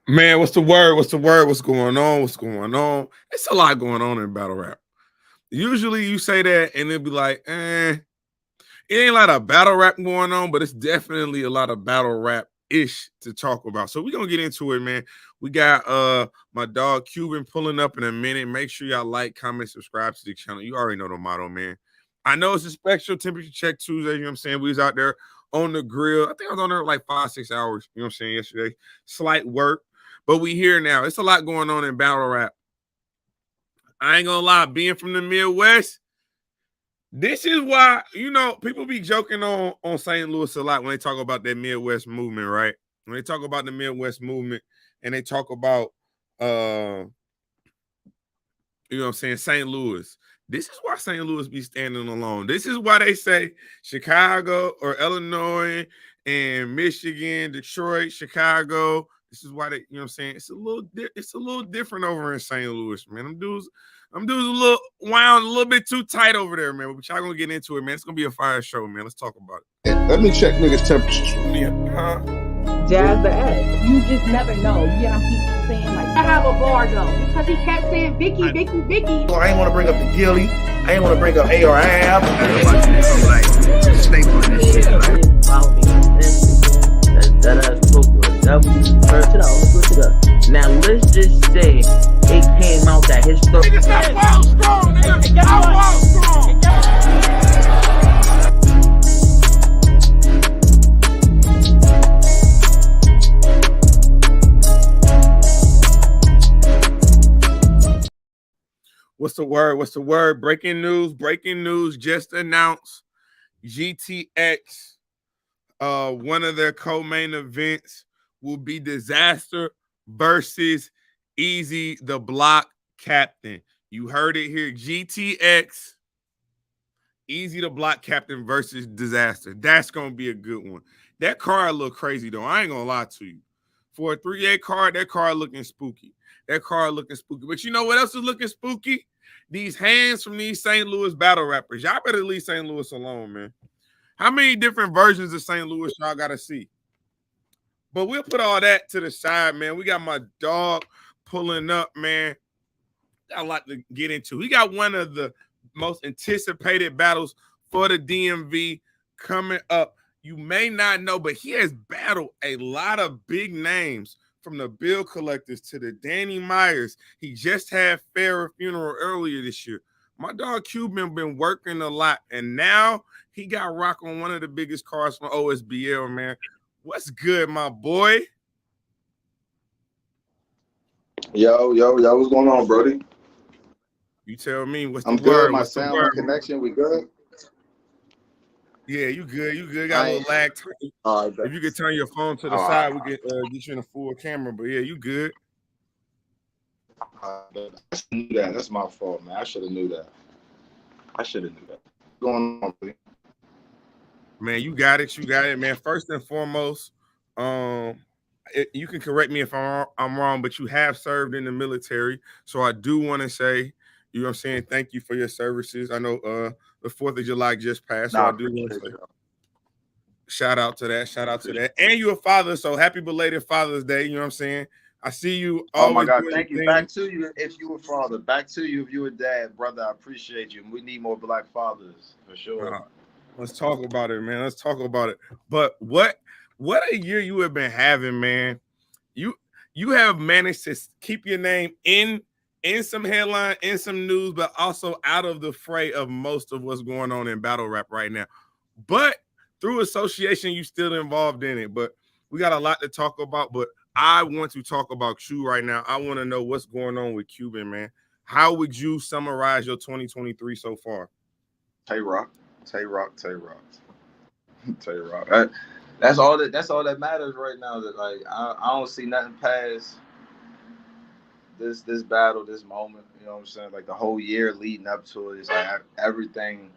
Man, what's the word? What's the word? What's going on? What's going on? It's a lot going on in battle rap. Usually you say that and it'd be like, it ain't a lot of battle rap going on, but it's definitely a lot of battle rap ish to talk about. So we're gonna get into it, man. We got my dog Cuban pulling up in a minute. Make sure y'all like, comment, subscribe to the channel. You already know the motto, man. I know it's a special temperature check Tuesday, you know what I'm saying? We was out there on the grill. I think I was on there like 5-6 hours, you know what I'm saying, yesterday. Slight work, but we here now. It's a lot going on in battle rap. I ain't gonna lie, being from the Midwest, this is why, people be joking on St. Louis a lot when they talk about that Midwest movement, right? When they talk about the Midwest movement and they talk about you know what I'm saying, St. Louis. This is why St. Louis be standing alone. This is why they say Chicago or Illinois and Michigan, Detroit, Chicago. This is why they, you know what I'm saying? It's a little different over in St. Louis, man. Them dudes a little wound, a little bit too tight over there, man. But y'all gonna get into it, man. It's gonna be a fire show, man. Let's talk about it. Let me check niggas' temperatures. Jazz the ass. You just never know. You get people saying like, I have a bar though, because he kept saying Vicky. I ain't want to bring up the Gilly. I ain't want to bring up ARM. Switch it up. Now let's just say it came out that his story. Nigga said fall strong, nigga. I fall strong. What's the word? What's the word? Breaking news. Breaking news just announced GTX. One of their co-main events will be Disaster versus Easy the Block Captain. You heard it here. GTX, Easy the Block Captain versus Disaster. That's going to be a good one. That card look crazy, though. I ain't going to lie to you. For a 3-8 card, that card looking spooky. But you know what else is looking spooky? These hands from these St. Louis battle rappers. Y'all better leave St. Louis alone, man. How many different versions of St. Louis y'all got to see? But we'll put all that to the side, man. We got my dog pulling up, man. Got a lot to get into. We got one of the most anticipated battles for the DMV coming up. You may not know, but he has battled a lot of big names, from the Bill Collectors to the Danny Myers. He just had Farrah Funeral earlier this year. My dog Cuban been working a lot, and now he got rock on one of the biggest cards from OSBL, man. What's good, my boy? Yo, what's going on, Brody? You tell me. What's the I'm word? good. My What's the sound, word? my connection, we good? Yeah, you good. Got a little lag. If you could turn your phone to the side, we could get you in a full camera. But yeah, you good. I knew that. That's my fault, man. I should have knew that. What's going on, buddy? Man, you got it, man. First and foremost, you can correct me if I'm wrong, but you have served in the military. So I do want to say, you know what I'm saying, thank you for your services. I know the 4th of July just passed, so I do want to say shout out to that. And you're a father, so happy belated Father's Day. You know what I'm saying? I see you always. Oh my God, thank you. Back to you if you were father. Back to you if you were dad, brother. I appreciate you. We need more black fathers for sure. Let's talk about it, man. Let's talk about it. But what a year you have been having, man. You have managed to keep your name in some headline, in some news, but also out of the fray of most of what's going on in battle rap right now. But through association, you still involved in it. But we got a lot to talk about. But I want to talk about you right now. I want to know what's going on with Cuban, man. How would you summarize your 2023 so far? Tay-Rock. That's all that matters right now. That like I don't see nothing past this battle, this moment. You know what I'm saying? Like the whole year leading up to it is like everything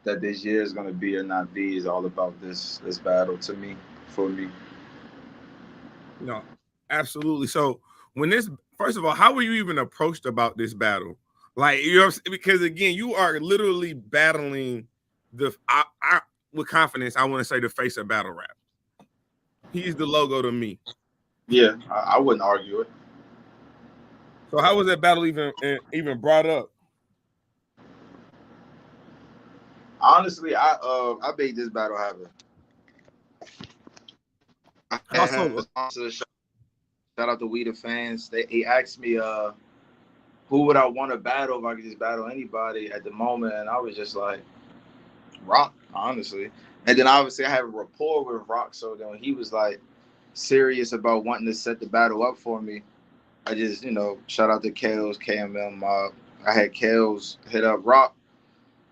that this year is gonna be or not be is all about this battle to me, for me. No, absolutely. So first of all, how were you even approached about this battle? Like, you know, because again, you are literally battling with confidence, I want to say, the face of battle rap. He's the logo to me. Yeah, I wouldn't argue it. So how was that battle even brought up? Honestly, I made this battle happen. I How had a so? sponsor. Shout out to We the Fans. He asked me who would I want to battle if I could just battle anybody at the moment, and I was just like Rock, honestly. And then obviously I have a rapport with Rock, so then when he was like serious about wanting to set the battle up for me, I just, shout out to Kales, KMM. I had Kales hit up Rock,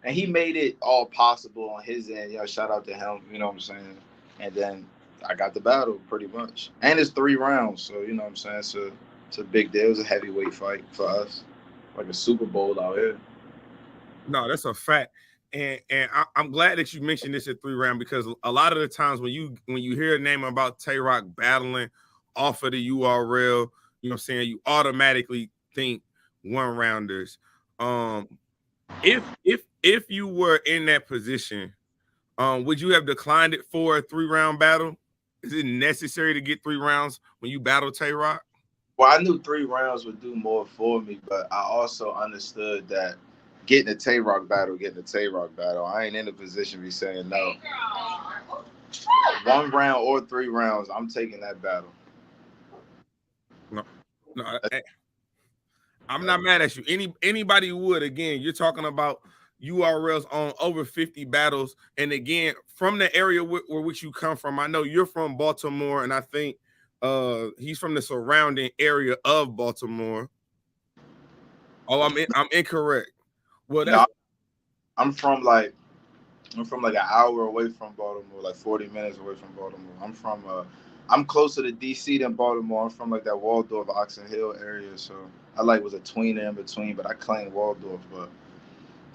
and he made it all possible on his end. Shout out to him. You know what I'm saying? And then I got the battle pretty much, and it's 3 rounds, so you know what I'm saying. It's a big deal. It's a heavyweight fight for us, like a Super Bowl out here. No, that's a fact. And I'm glad that you mentioned this at 3 round, because a lot of the times when you hear a name about Tay Rock battling off of the URL, you know what I'm saying, you automatically think 1 rounders. If you were in that position, would you have declined it for a 3 round battle? Is it necessary to get 3 rounds when you battle Tay Rock? Well, I knew 3 rounds would do more for me, but I also understood that getting a Tay Rock battle. I ain't in a position to be saying no. 1 round or 3 rounds, I'm taking that battle. No, I'm not mad at you. Anybody would. Again, you're talking about URLs on over 50 battles, and again, from the area where which you come from. I know you're from Baltimore, and I think he's from the surrounding area of Baltimore. Oh, I'm incorrect. Well, that's No, I'm from like an hour away from Baltimore, like 40 minutes away from Baltimore. I'm closer to DC than Baltimore. I'm from like that Waldorf, Oxon Hill area, so I like was a tweener in between, but I claim Waldorf. But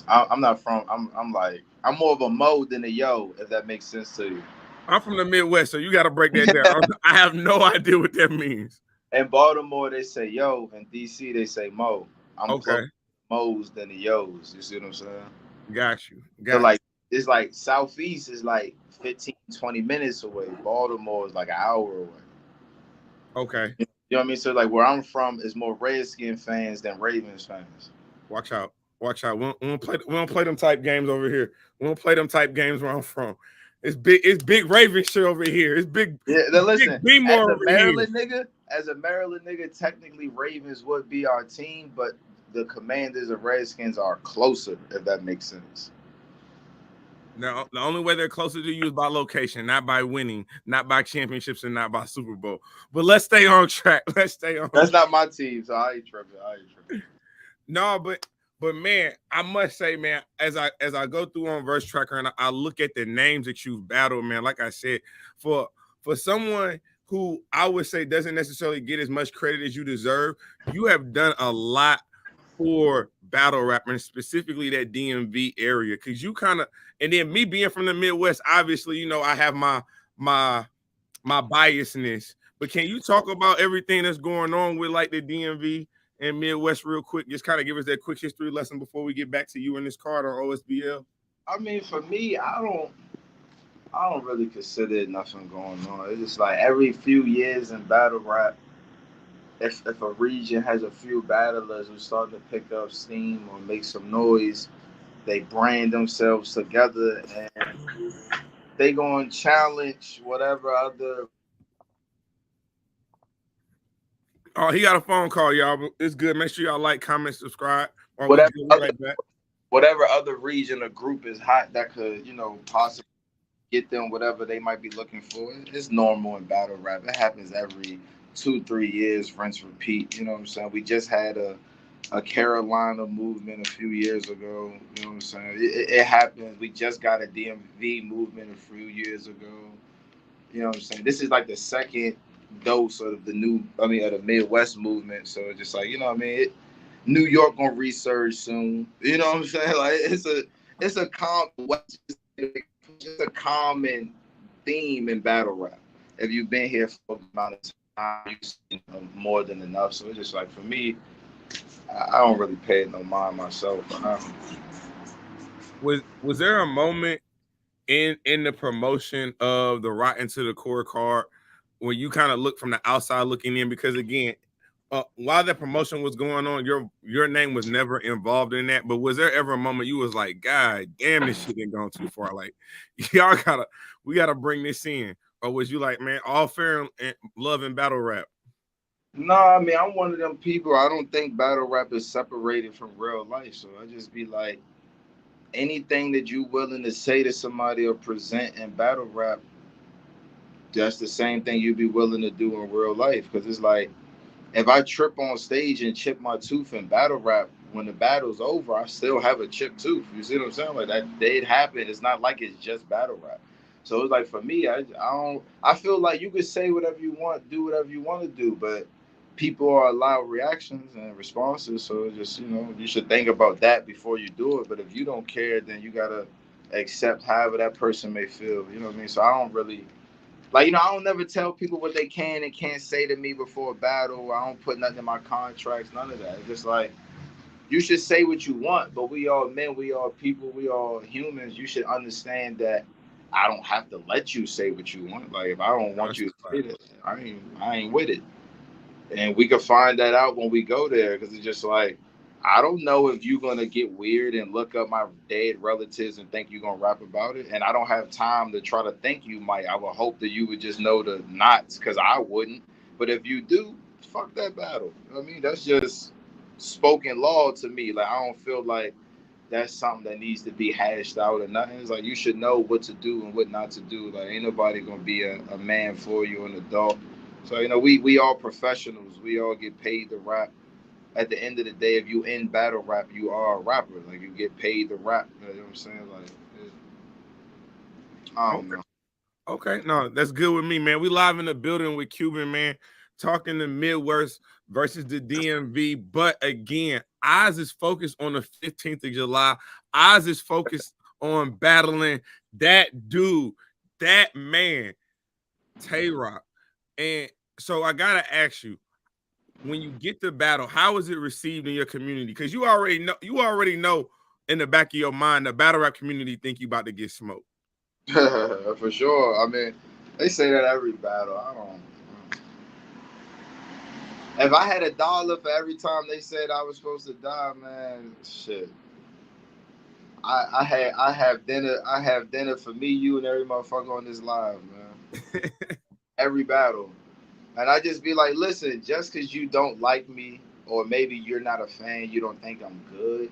I'm not from. I'm more of a Mo than a Yo, if that makes sense to you. I'm from the Midwest, so you got to break that down. I have no idea what that means. In Baltimore, they say Yo. In DC, they say Mo. I'm Okay, closer to Mo's than the Yo's. You see what I'm saying? got you. So like it's like Southeast is like 15, 20 minutes away. Baltimore is like an hour away. Okay. You know what I mean? So like where I'm from is more Redskin fans than Ravens fans. Watch out. Watch out. We don't play them type games over here. We don't play them type games where I'm from. It's big Raven shit over here. It's big. Yeah, now listen, big as a Maryland nigga, technically Ravens would be our team, but the Commanders and Redskins are closer, if that makes sense. Now, the only way they're closer to you is by location, not by winning, not by championships, and not by Super Bowl. But let's stay on track. Let's stay on. That's not my team, so I ain't tripping. No, but man, I must say, man, as I go through on Verse Tracker and I look at the names that you've battled, man, like I said, for someone who I would say doesn't necessarily get as much credit as you deserve, you have done a lot for battle rapping, specifically that DMV area, because you kind of, and then me being from the Midwest, obviously, you know, I have my biasness. But can you talk about everything that's going on with like the DMV and Midwest real quick? Just kind of give us that quick history lesson before we get back to you in this card on OSBL. I mean, for me, I don't really consider nothing going on. It's just like every few years in battle rap, if a region has a few battlers who start to pick up steam or make some noise, they brand themselves together and they going to challenge whatever other. Oh, he got a phone call, y'all. It's good. Make sure y'all like, comment, subscribe. Or Whatever we'll other, right back. whatever other region or group is hot that could, possibly get them whatever they might be looking for. It's normal in battle rap. It happens every 2-3 years, rinse, repeat. You know what I'm saying? We just had a Carolina movement a few years ago. You know what I'm saying? It happens. We just got a DMV movement a few years ago. You know what I'm saying? This is like the second dose of of the Midwest movement. So it's just like, you know what I mean? New York gonna resurge soon. You know what I'm saying? Like it's a common theme in battle rap. If you've been here for a amount of time, you've seen more than enough. So it's just like for me, I don't really pay no mind myself. Was there a moment in the promotion of the Rotten to the Core card when you kind of look from the outside looking in? Because again, while that promotion was going on, your name was never involved in that. But was there ever a moment you was like, God damn, this shit ain't gone too far? Like, we gotta bring this in. Or was you like, man, all fair and love and battle rap? No, I mean, I'm one of them people. I don't think battle rap is separated from real life. So I just be like, anything that you willing to say to somebody or present in battle rap, that's the same thing you'd be willing to do in real life. Because it's like, if I trip on stage and chip my tooth in battle rap, when the battle's over, I still have a chipped tooth. You see what I'm saying? Like that did happen. It's not like it's just battle rap. So it's like for me, I don't. I feel like you could say whatever you want, do whatever you want to do, but people are allowed reactions and responses. So it's just you should think about that before you do it. But if you don't care, then you gotta accept however that person may feel. You know what I mean? So I don't really like, I don't never tell people what they can and can't say to me before a battle. I don't put nothing in my contracts, none of that. It's just like, you should say what you want, but we all men, we all people, we all humans. You should understand that I don't have to let you say what you want. Like, if I don't want you to say that, I ain't with it. And we can find that out when we go there, because it's just like, I don't know if you're gonna get weird and look up my dead relatives and think you're gonna rap about it, and I don't have time to try to think you might. I would hope that you would just know the knots, because I wouldn't. But if you do, fuck that battle. I mean, that's just spoken law to me. Like, I don't feel like that's something that needs to be hashed out or nothing. It's like, you should know what to do and what not to do. Like, ain't nobody gonna be a man for you, an adult. So we all professionals. We all get paid to rap. At the end of the day, if you in battle rap, you are a rapper. Like, you get paid to rap. You know what I'm saying? Like, I don't Okay. know. Okay, no, that's good with me, man. We live in the building with Quban, man, talking the Midwest versus the DMV. But again, Oz is focused on the 15th of July. Oz is focused on battling that dude, that man, Tay Rock. And so I gotta ask you, when you get the battle, how is it received in your community? Because you already know in the back of your mind the battle rap community think you about to get smoked. For sure. I mean, they say that every battle. I don't. If I had $1 for every time they said I was supposed to die, man, shit. I have dinner for me, you, and every motherfucker on this live, man. Every battle. And I just be like, listen, just because you don't like me, or maybe you're not a fan, you don't think I'm good,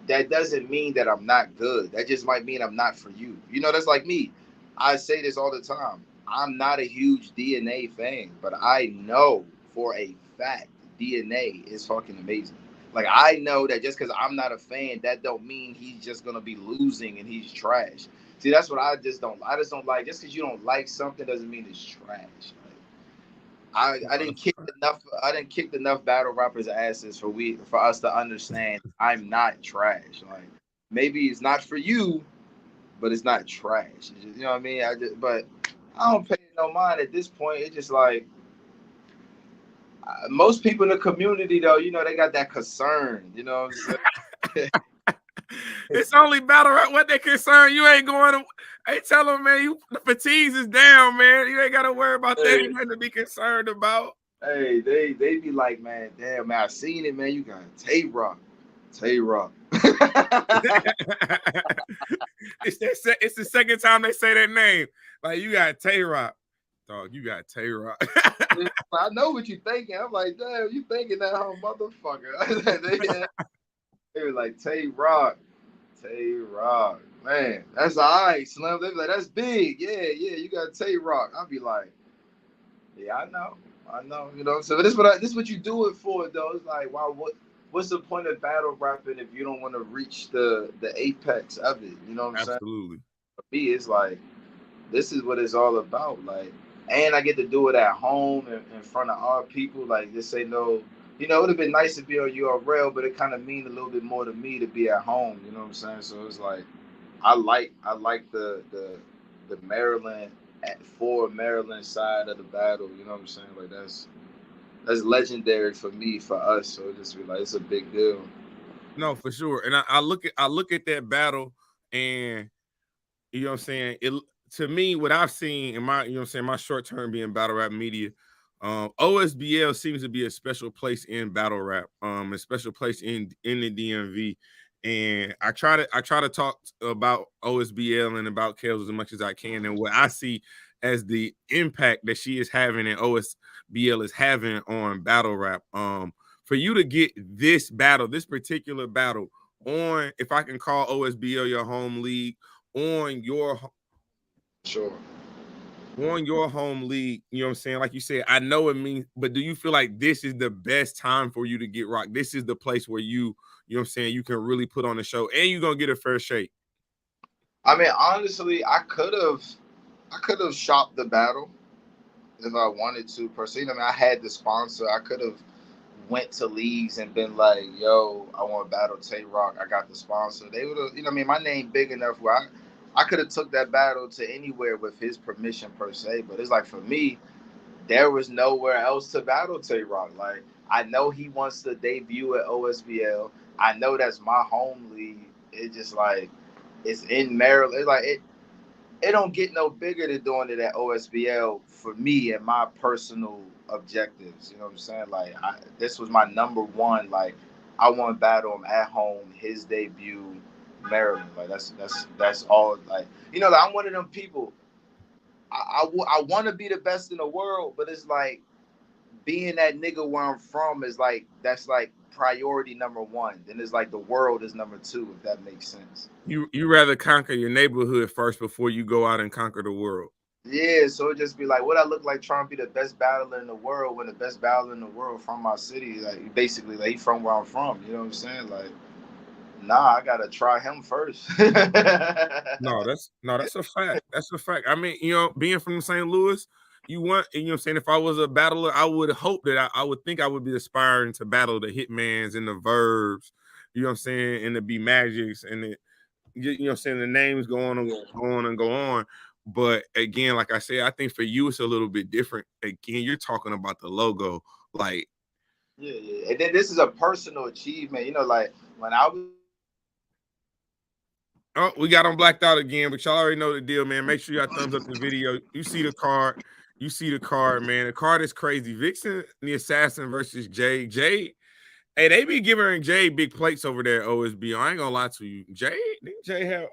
that doesn't mean that I'm not good. That just might mean I'm not for you. That's like me. I say this all the time. I'm not a huge DNA fan, but I know for a fact DNA is fucking amazing. Like, I know that just because I'm not a fan, that don't mean he's just gonna be losing and he's trash. See, that's what I just don't like. Just because you don't like something doesn't mean it's trash. I didn't kick enough. I didn't kick enough battle rappers' asses for us to understand I'm not trash. Like, maybe it's not for you, but it's not trash. You know what I mean? But I don't pay no mind at this point. It's just like, most people in the community, though, they got that concern. You know what I'm saying? It's only battle rap. What they concern? You ain't going to. Hey, tell them, man. The fatigues is down, man. You ain't got to worry about that. You nothing to be concerned about. Hey, they be like, man, damn, man, I seen it, man. You got Tay Rock. It's the second time they say that name. Like, you got Tay Rock, dog. You got Tay Rock. I know what you thinking. I'm like, damn, you thinking that whole motherfucker. They were like, Tay Rock, man, that's all right, Slim. They be like, that's big, yeah, you got Tay Rock. I'll be like, yeah, I know. So this what you do it for, though. It's like, what's the point of battle rapping if you don't want to reach the apex of it? You know what I'm saying? Absolutely. For me, it's like, this is what it's all about. Like, and I get to do it at home in front of our people. Like, this ain't no, it would have been nice to be on URL, but it kind of mean a little bit more to me to be at home. You know what I'm saying? So it's like, I like the Maryland for Maryland side of the battle. You know what I'm saying? Like, that's legendary for me, for us. So it just be like, it's a big deal. No, for sure. And I look at that battle, and you know what I'm saying. to me, what I've seen in my, you know what I'm saying, my short term being battle rap media, OSBL seems to be a special place in battle rap, a special place in the DMV. And I try to talk about OSBL and about Kels as much as I can, and what I see as the impact that she is having and OSBL is having on battle rap. For you to get this battle, this particular battle on, if I can call OSBL your home league, on your Sure. home league, you know what I'm saying? Like you said, I know it means, but do you feel like this is the best time for you to get rocked? This is the place where you know what I'm saying, you can really put on the show and you're gonna get a fair shake. I mean, honestly, I could have shopped the battle if I wanted to. Personally, I mean, I had the sponsor. I could have went to leagues and been like, "Yo, I want to battle Tay Rock. I got the sponsor." They would have, I mean, my name big enough where I could have took that battle to anywhere with his permission per se. But it's like for me, there was nowhere else to battle Tay Rock. Like I know he wants to debut at OSBL. I know that's my home league. It just like it's in Maryland. It's like it don't get no bigger than doing it at OSBL for me and my personal objectives. You know what I'm saying? Like this was my number one. Like I want to battle him at home, his debut, Maryland. Like that's all. Like like, I'm one of them people. I want to be the best in the world, but it's like being that nigga where I'm from is like that's like priority number one. Then it's like the world is number two, if that makes sense. You rather conquer your neighborhood first before you go out and conquer the world. Yeah, so it just be like, what I look like trying to be the best battler in the world when the best battler in the world from my city, like basically, like he from where I'm from. You know what I'm saying? Like, nah, I gotta try him first. No, that's a fact. That's a fact. I mean, being from St. Louis, you know what I'm saying, if I was a battler, I would hope that I would think I would be aspiring to battle the Hitmans and the Verbs, you know what I'm saying, and the B Magics and the, you know what I'm saying, the names go on and go on and go on. But again, like I said, I think for you it's a little bit different. Again, you're talking about the logo. Like, Yeah, yeah. And then this is a personal achievement. Like when I was oh, we got on blacked out again, but y'all already know the deal, man. Make sure y'all thumbs up the video. You see the card. You see the card, man. The card is crazy. Vixen, the assassin versus Jay. Jay, hey, they be giving Jay big plates over there at OSB. I ain't gonna lie to you. Didn't Jay have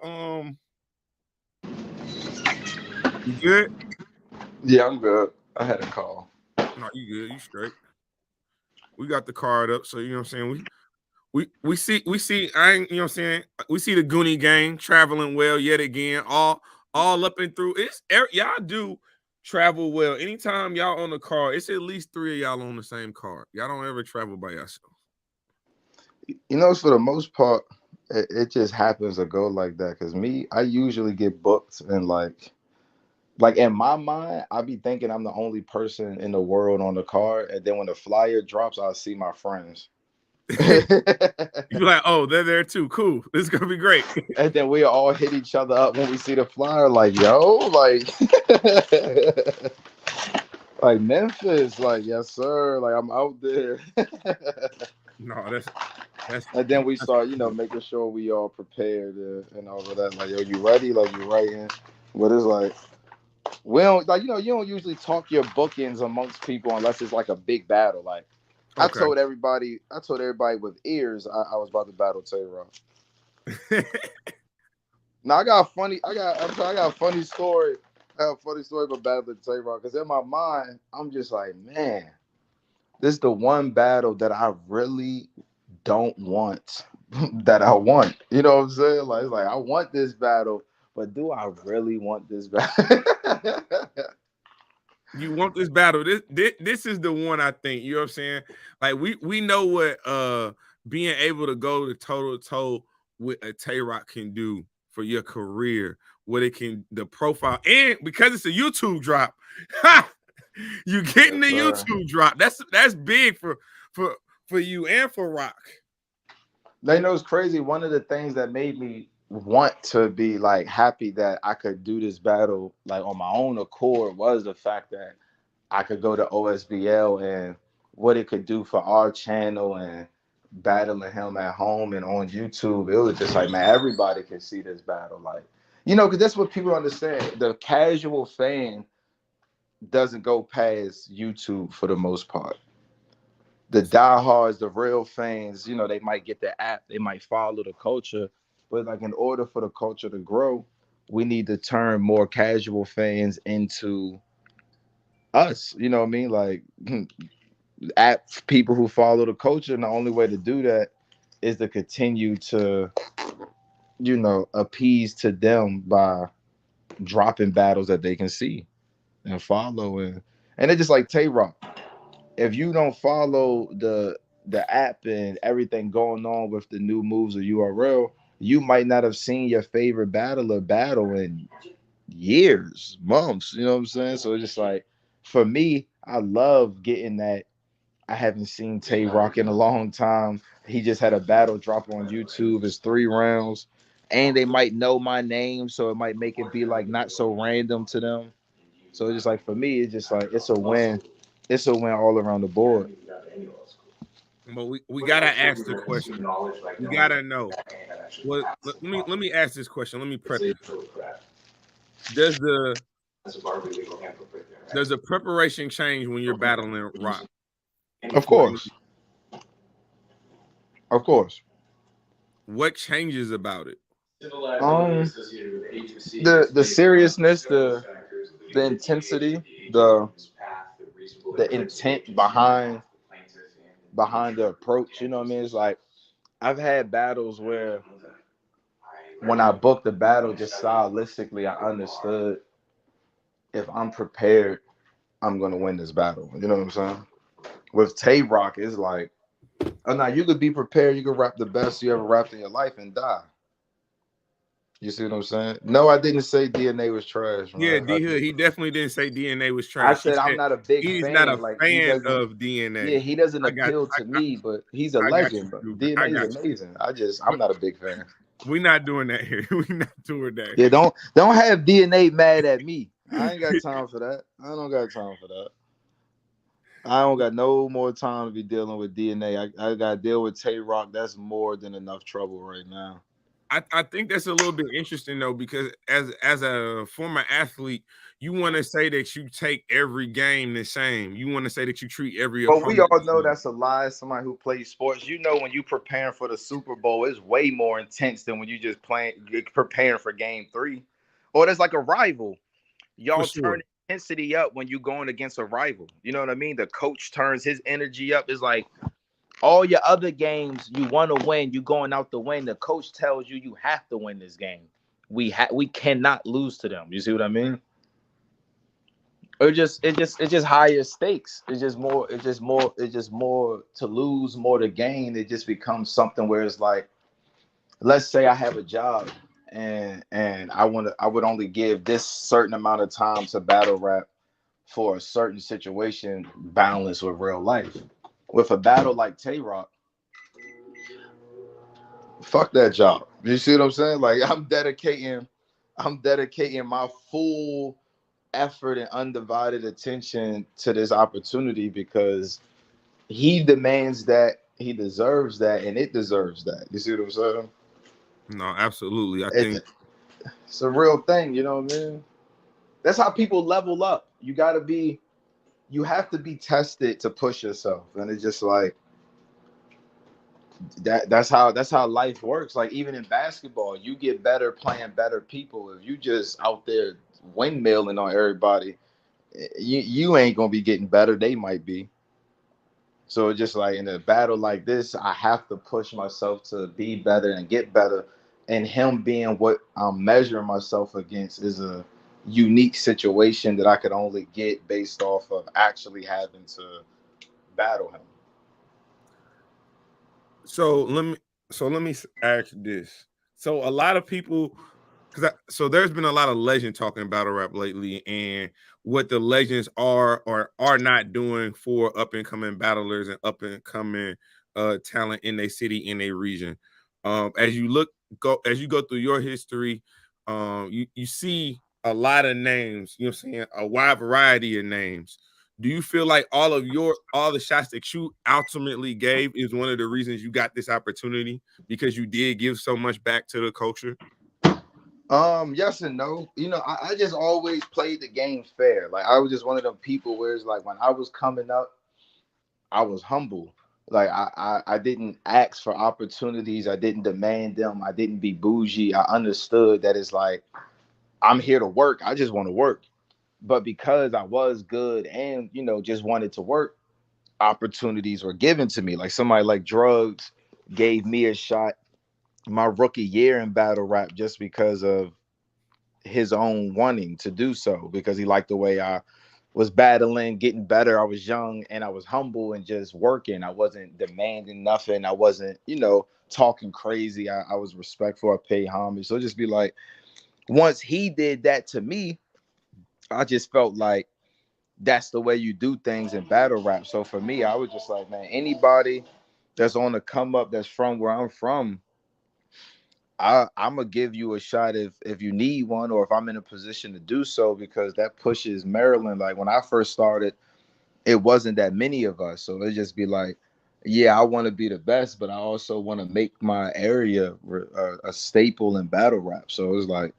you good? Yeah, I'm good. I had a call. No, you good, you straight. We got the card up, so you know what I'm saying. We see I ain't, you know what I'm saying, we see the Goonie gang traveling well yet again, all up and through. Y'all do travel well. Anytime y'all on the car, it's at least three of y'all on the same car. Y'all don't ever travel by yourself. For the most part, it just happens to go like that. Cause me, I usually get booked and like in my mind, I be thinking I'm the only person in the world on the card, and then when the flyer drops, I'll see my friends. You're like, oh, they're there too. Cool. This is gonna be great. And then we all hit each other up when we see the flyer, like, yo, like like Memphis, like, yes, sir. Like I'm out there. No, that's And then we start, making sure we all prepared and all of that. Like, yo, you ready? Like you writing. But it's like we don't like, you don't usually talk your bookings amongst people unless it's like a big battle. Like okay. I told everybody with ears I was about to battle Tay Rock. Now I got a funny story. I have a funny story about battling Tay Rock. Because in my mind, I'm just like, man, this is the one battle that I really don't want that I want. You know what I'm saying? Like it's like I want this battle, but do I really want this battle? You want this battle. This is the one, I think. You know what I'm saying? Like we know what being able to go to toe to toe with a Tay Rock can do for your career. What it can, the profile, and because it's a YouTube drop, you getting the Yes, YouTube drop. That's big for you and for Rock. they know it's crazy. One of the things that made me want to be like happy that I could do this battle like on my own accord was the fact that I could go to OSBL and what it could do for our channel and battling him at home and on YouTube. It was just like, man, everybody can see this battle. Like You know, because that's what people understand. The casual fan doesn't go past YouTube for the most part. The diehards, the real fans, you know, they might get the app, they might follow the culture, but like in order for the culture to grow, we need to turn more casual fans into us. You know what I mean? Like app people who follow the culture, and the only way to do that is to continue to, you know, appease to them by dropping battles that they can see and follow and it's just like Tay Rock. If you don't follow the app and everything going on with the new moves of URL, you might not have seen your favorite battler battle in years, months. You know what I'm saying? So it's just like for me, I love getting that. I haven't seen Tay Rock in a long time. He just had a battle drop on YouTube. It's 3 rounds. And they might know my name, so it might make it be like not so random to them. So it's just like for me, it's just like it's a win. It's a win all around the board. But we gotta ask the question. We gotta know. Well, let me ask this question. Let me preface it. Does the does the preparation change when you're battling Rock Of before any, course. Of course. what changes about it? The seriousness, the intensity, the intent behind the approach. You know what I mean? It's like I've had battles where when I booked the battle, just stylistically, I understood if I'm prepared, I'm gonna win this battle. You know what I'm saying? With Tay Rock, it's like, oh no, you could be prepared, you could rap the best you ever rapped in your life and die. You see what I'm saying? No, I didn't say DNA was trash, Yeah, man. D Hood, he definitely didn't say DNA was I trash. He said I'm said not a big he's not a fan. Like he fan doesn't. of Yeah, DNA. he doesn't I got appeal to me, but he's a I got you, legend. But Super. I DNA got is you. amazing. I'm not a big fan. We're not doing that here. We're not doing that Yeah, here. don't have DNA mad at me. I ain't got time for that. I don't got time for that. I don't got no more time to be dealing with DNA. I got to deal with Tay Rock. That's more than enough trouble right now. I think that's a little bit interesting though, because as a former athlete, you want to say that you take every game the same. You want to say that you treat every But we opponent all the know same. that's a lie. Somebody who plays sports, you know, when you preparing for the Super Bowl, it's way more intense than when you just playing, you're preparing for Game 3, or there's like a rival. For Y'all sure. turn intensity up when you going against a rival. You know what I mean? The coach turns his energy up. It's like all your other games, you want to win. You going out to win. The coach tells you you have to win this game. We cannot lose to them. You see what I mean? Or it's just higher stakes. It's just more to lose, more to gain. It just becomes something where it's like, let's say I have a job and I would only give this certain amount of time to battle rap for a certain situation balanced with real life. With a battle like Tay Rock, fuck that job. You see what I'm saying? Like I'm dedicating my full effort and undivided attention to this opportunity because he demands that, he deserves that, and it deserves that. You see what I'm saying? No, absolutely. I It's, think it's a real thing, you know what I mean? That's how people level up. You have to be tested to push yourself. And it's just like that's how life works. Like even in basketball, you get better playing better people. If you just out there windmilling on everybody, you ain't gonna be getting better. They might be. So just like in a battle like this, I have to push myself to be better and get better. And him being what I'm measuring myself against is a unique situation that I could only get based off of actually having to battle him. so. Let me ask this. So a lot of people, so there's been a lot of legend talking battle rap lately, and what the legends are or are not doing for up and coming battlers and up and coming talent in their city, in their region. As you as you go through your history, you see a lot of names. You know what I'm saying? A wide variety of names. Do you feel like all the shots that you ultimately gave is one of the reasons you got this opportunity because you did give so much back to the culture? Yes and no. I just always played the game fair. Like I was just one of them people where it's like when I was coming up, I was humble. Like I didn't ask for opportunities. I didn't demand them. I didn't be bougie. I understood that it's like I'm here to work. I just want to work. But because I was good and just wanted to work, opportunities were given to me. Like somebody like Drugs gave me a shot my rookie year in battle rap just because of his own wanting to do so, because he liked the way I was battling, getting better. I was young and I was humble and just working. I wasn't demanding nothing. I wasn't, talking crazy. I was respectful. I paid homage. So just be like, once he did that to me, I just felt like that's the way you do things in battle rap. So for me, I was just like, man, anybody that's on the come up that's from where I'm from, I'm gonna give you a shot if you need one, or if I'm in a position to do so, because that pushes Maryland. Like when I first started, it wasn't that many of us, so it just be like, yeah, I want to be the best, but I also want to make my area a staple in battle rap. So it's like,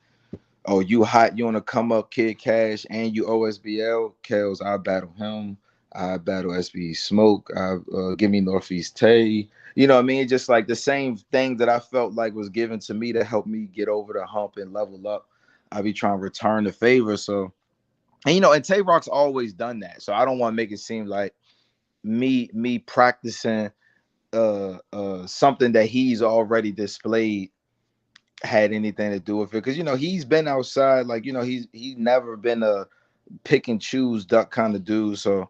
oh, you hot, you want to come up, Kid Cash, and you OSBL, Kels, I battle him. I battle SB Smoke. I give me Northeast Tay. You know what I mean? Just like the same thing that I felt like was given to me to help me get over the hump and level up. I be trying to return the favor. So, and Tay Rock's always done that. So I don't want to make it seem like me practicing something that he's already displayed had anything to do with it, because he's been outside, like he's never been a pick and choose duck kind of dude. So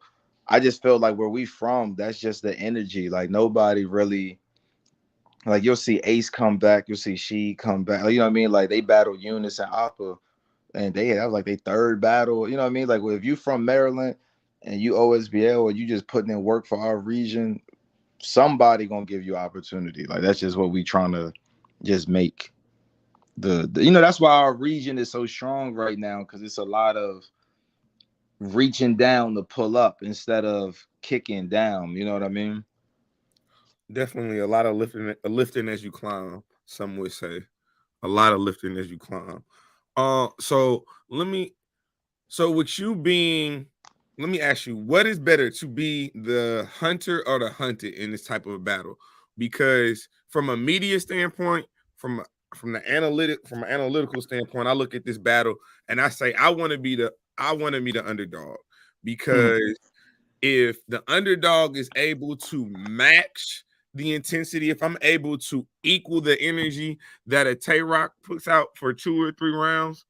I just feel like where we from, that's just the energy. Like nobody really, like you'll see Ace come back, you'll see She come back, like, you know what I mean, like they battled Eunice and Appa, and that was like their third battle, you know what I mean, like well, if you from Maryland and you OSBL, or you just putting in work for our region, somebody gonna give you opportunity. Like that's just what we trying to just make the that's why our region is so strong right now, because it's a lot of reaching down to pull up instead of kicking down. You know what I mean? Definitely a lot of lifting as you climb. Some would say a lot of lifting as you climb. So let me. So with you being, let me ask you, what is better, to be the hunter or the hunted in this type of battle? Because from a media standpoint, from an analytical standpoint, I look at this battle and I say I want to be the underdog, Mm. because if the underdog is able to match the intensity, if I'm able to equal the energy that a Tay Rock puts out for 2 or 3 rounds,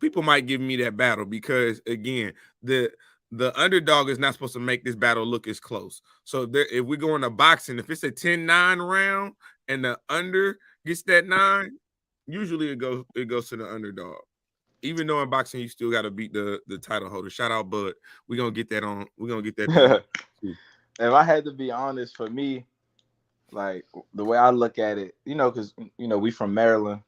people might give me that battle, because again, the underdog is not supposed to make this battle look as close. So if we go into boxing, if it's a 10-9 round and the under gets that 9, usually it goes to the underdog. Even though in boxing you still got to beat the title holder. Shout out Bud. We're gonna get that done If too. I had to be honest, for me, like the way I look at it, because we from Maryland,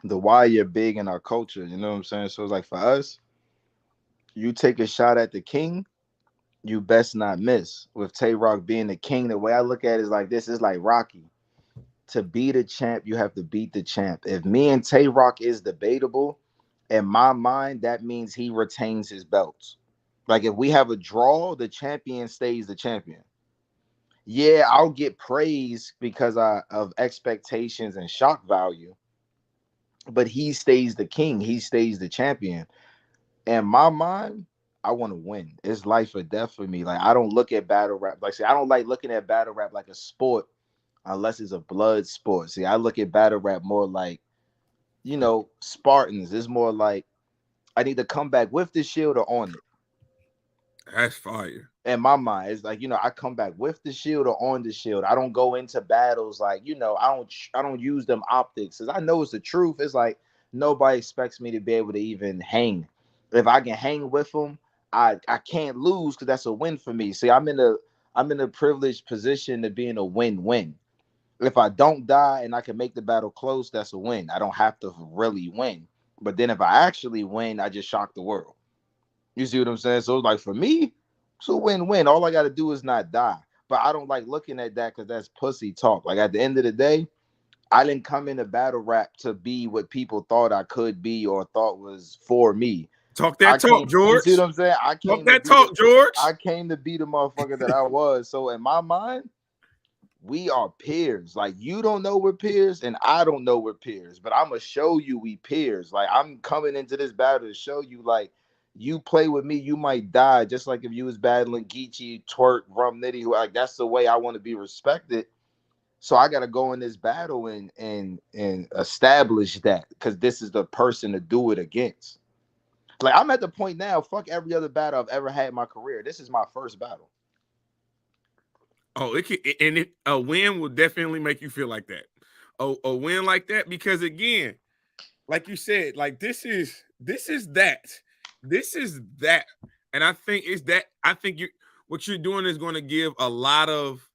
the wire big in our culture. You know what I'm saying? So it's like for us, you take a shot at the king, you best not miss. With Tay Rock being the king, the way I look at it is like this: is like Rocky. To be the champ, you have to beat the champ. If me and Tay Rock is debatable, in my mind, that means he retains his belts. Like if we have a draw, the champion stays the champion. Yeah, I'll get praise because of expectations and shock value, but he stays the king. He stays the champion. In my mind, I want to win. It's life or death for me. Like I don't look at battle rap. Like, see, I don't like looking at battle rap like a sport unless it's a blood sport. See, I look at battle rap more like, Spartans. It's more like I need to come back with the shield or on it. That's fire. In my mind, it's like, I come back with the shield or on the shield. I don't go into battles like, I don't use them optics, because I know it's the truth. It's like nobody expects me to be able to even hang. If I can hang with them, I can't lose, because that's a win for me. See, I'm in a privileged position to be in a win-win. If I don't die and I can make the battle close, that's a win. I don't have to really win. But then if I actually win, I just shock the world. You see what I'm saying? So it's like for me, it's a win-win. All I got to do is not die. But I don't like looking at that, because that's pussy talk. Like at the end of the day, I didn't come into battle rap to be what people thought I could be or thought was for me. Talk I that talk, came, you see George. what I'm saying? Talk that talk, I George. came to be the motherfucker that I was. So in my mind, we are peers. Like you don't know we're peers, and I don't know we're peers, but I'm gonna show you we peers. Like I'm coming into this battle to show you, like, you play with me, you might die. Just like if you was battling Geechee, Twerk, Rum Nitty, who like that's the way I want to be respected. So I gotta go in this battle and establish that because this is the person to do it against. Like I'm at the point now, fuck every other battle I've ever had in my career. This is my first battle. Oh, it can, and a win will definitely make you feel like that. A win like that, because again, like you said, like this is that, and I think it's that. I think you what you're doing is going to give a lot of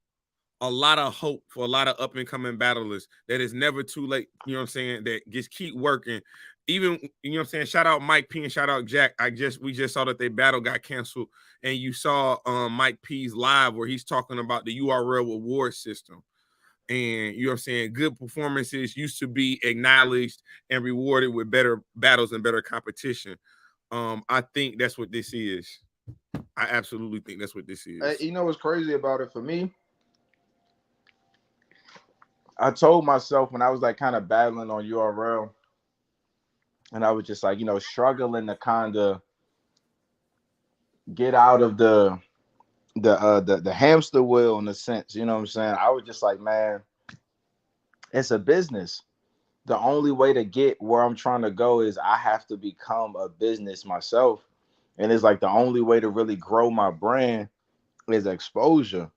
hope for a lot of up and coming battlers that it's never too late. You know what I'm saying? That just keep working. Even you know what I'm saying. Shout out Mike P and shout out Jack. We just saw that their battle got canceled, and you saw Mike P's live where he's talking about the URL award system. And you know what I'm saying, good performances used to be acknowledged and rewarded with better battles and better competition. I think that's what this is. I absolutely think that's what this is. You know what's crazy about it for me? I told myself when I was like kind of battling on URL, and I was just like, struggling to kind of get out of the hamster wheel in a sense. You know what I'm saying? I was just like, man, it's a business. The only way to get where I'm trying to go is I have to become a business myself. And it's like the only way to really grow my brand is exposure.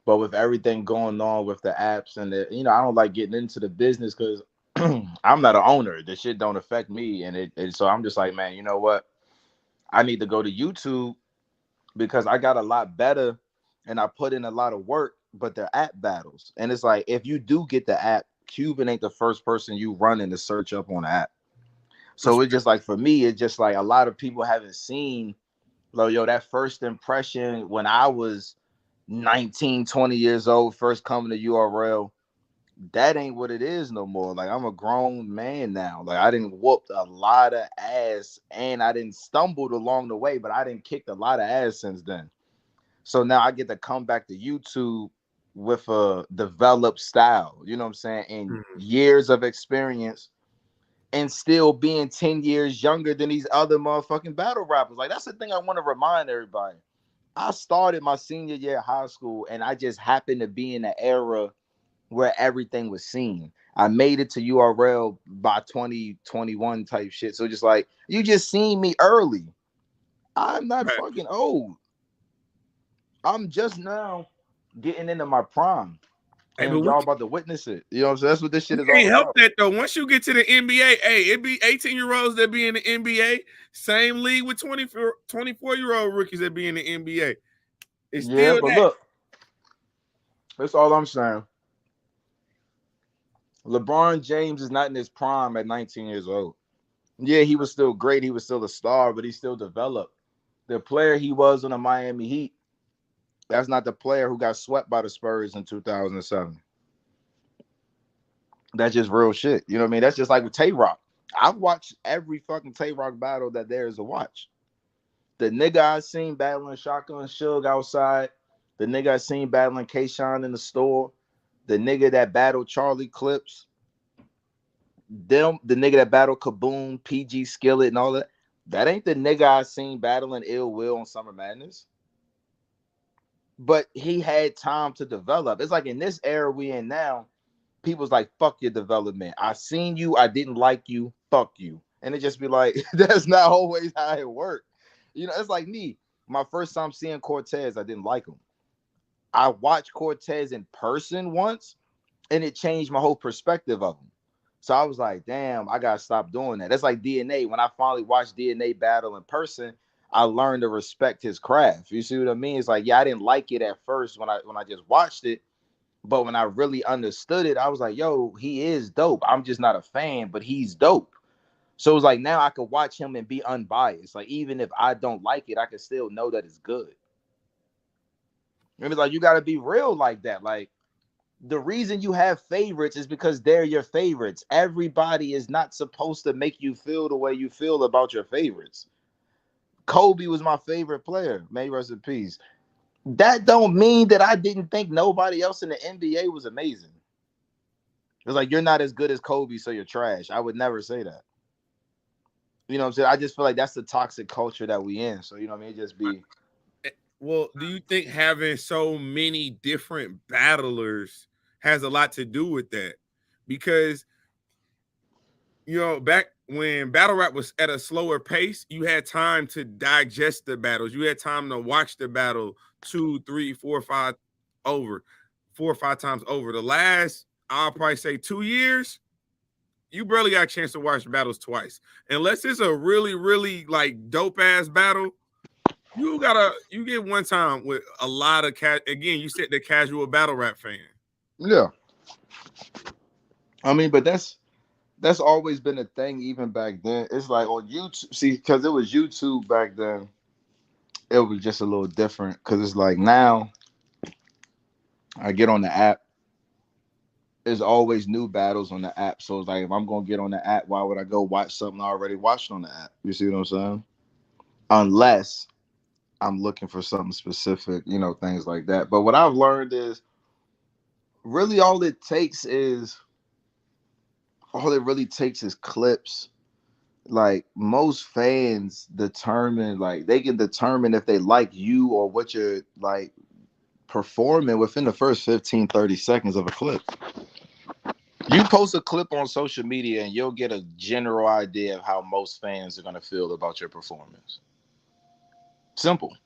But with everything going on with the apps and I don't like getting into the business because I'm not an owner. The shit don't affect me. And so I'm just like, man, you know what? I need to go to YouTube because I got a lot better and I put in a lot of work, but they're app battles. And it's like, if you do get the app, Cuban ain't the first person you run in to search up on the app. So it's just like, for me, it's just like a lot of people haven't seen, like, yo, that first impression when I was 19, 20 years old, first coming to URL, that ain't what it is no more. Like, I'm a grown man now. Like, I didn't whooped a lot of ass and I didn't stumbled along the way, but I didn't kick a lot of ass since then. So now I get to come back to YouTube with a developed style, you know what I'm saying, and years of experience and still being 10 years younger than these other motherfucking battle rappers. Like, that's the thing I want to remind everybody. I started my senior year of high school and I just happened to be in an era where everything was seen. I made it to URL by 2021 type shit. So just like, you just seen me early. I'm not fucking old. I'm just now getting into my prime. Hey, but And y'all about to witness it. You know what I'm saying? That's what this shit we is all can't help about. that though. Once you get to the NBA, hey, it be 18-year-olds that be in the NBA, same league with 24-year-old rookies that be in the NBA. It's Yeah, still but that. look, that's all I'm saying. LeBron James is not in his prime at 19 years old. Yeah, he was still great. He was still a star, but he still developed. The player he was on the Miami Heat, that's not the player who got swept by the Spurs in 2007. That's just real shit. You know what I mean? That's just like with Tay Rock. I've watched every fucking Tay Rock battle that there is to watch. The nigga I seen battling Shotgun Suge outside, the nigga I seen battling Kayshawn in the store, the nigga that battled Charlie Clips, the nigga that battled Kaboom, PG Skillet, and all that. That ain't the nigga I seen battling Ill Will on Summer Madness. But he had time to develop. It's like in this era we in now, people's like, fuck your development. I seen you, I didn't like you, fuck you. And it just be like, that's not always how it worked. It's like me. My first time seeing Cortez, I didn't like him. I watched Cortez in person once, and it changed my whole perspective of him. So I was like, damn, I gotta stop doing that. That's like DNA. When I finally watched DNA battle in person, I learned to respect his craft. You see what I mean? It's like, yeah, I didn't like it at first when I just watched it, but when I really understood it, I was like, yo, he is dope. I'm just not a fan, but he's dope. So it was like now I could watch him and be unbiased. Like, even if I don't like it, I can still know that it's good. And it's like, you got to be real like that. Like, The reason you have favorites is because they're your favorites. Everybody is not supposed to make you feel the way you feel about your favorites. Kobe was my favorite player. May rest in peace. That don't mean that I didn't think nobody else in the NBA was amazing. It's like you're not as good as Kobe, so you're trash. I would never say that. You know what I'm saying? I just feel like that's the toxic culture that we in. So you know what I mean? It just be Well, do you think having so many different battlers has a lot to do with that? Because back when battle rap was at a slower pace, you had time to digest the battles. You had time to watch the battle two, three, four, five over, 4 or 5 times over. The last, I'll probably say 2 years, you barely got a chance to watch battles twice. Unless it's a really, really like dope ass battle, you get one time with a lot of again, you said the casual battle rap fan. yeah. I mean, but that's always been a thing even back then. It's like on YouTube, see, because it was YouTube back then, it was just a little different. Because it's like now I get on the app, there's always new battles on the app. So it's like if I'm gonna get on the app, why would I go watch something I already watched on the app? You see what I'm saying? Unless I'm looking for something specific, things like that. But what I've learned is really all it really takes is clips. Like most fans determine, like they can determine if they like you or what you're like performing within the first 15, 30 seconds of a clip. You post a clip on social media and you'll get a general idea of how most fans are going to feel about your performance. Simple.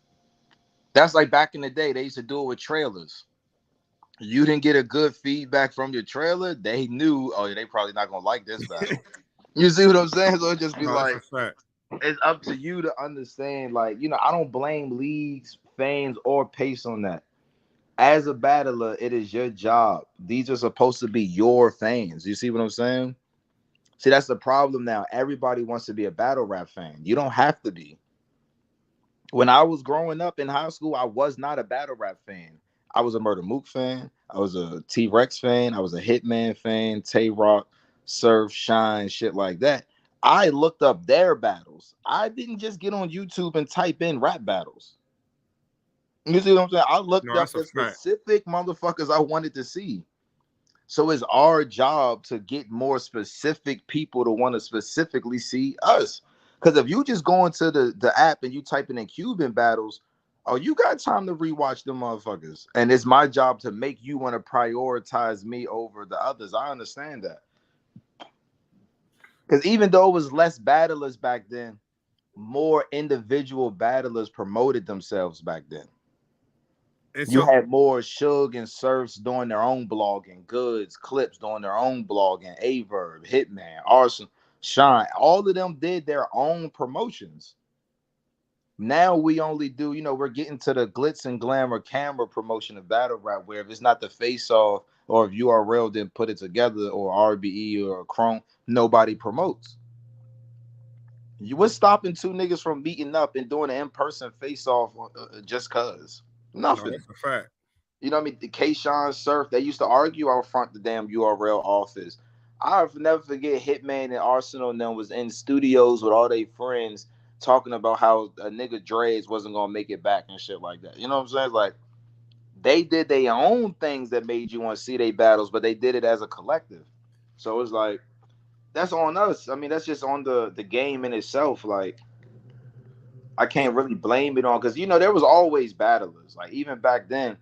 That's like back in the day, they used to do it with trailers. You didn't get a good feedback from your trailer, they knew, oh, they probably not going to like this battle. You see what I'm saying? So it just be No, that's a like, fact. it's up to you to understand. Like, I don't blame leagues, fans, or pace on that. As a battler, it is your job. These are supposed to be your fans. You see what I'm saying? See, that's the problem now. Everybody wants to be a battle rap fan. You don't have to be. When I was growing up in high school, I was not a battle rap fan. I was a Murder Mook fan. I was a T Rex fan. I was a Hitman fan, Tay Rock, Surf, Shine, shit like that. I looked up their battles. I didn't just get on YouTube and type in rap battles. You see what I'm saying? I looked No, up that's a the fact. specific motherfuckers I wanted to see. So it's our job to get more specific people to want to specifically see us. Because if you just go into the app and you typing in Cuban battles, oh, you got time to rewatch them motherfuckers. And it's my job to make you want to prioritize me over the others. I understand that. Because even though it was less battlers back then, more individual battlers promoted themselves back then. And You so had more Suge and Surfs doing their own blogging, Goods, Clips doing their own blogging, Averb, Hitman, Arsenal, Shine. All of them did their own promotions. Now we only do, we're getting to the glitz and glamour camera promotion of battle rap, where if it's not the face off or if URL didn't put it together or RBE or Chrome, nobody promotes. You what's stopping two niggas from meeting up and doing an in-person face off just cause? no, Nothing. that's a fact. You know what I mean? The Kayshawn Surf, they used to argue out front the damn URL office. I'll never forget Hitman and Arsenal and them was in studios with all their friends talking about how a nigga Dre's wasn't gonna make it back and shit like that. You know what I'm saying? Like they did their own things that made you want to see their battles, but they did it as a collective. So it's like that's on us. I mean, that's just on the game in itself. Like I can't really blame it on because there was always battlers. Like even back then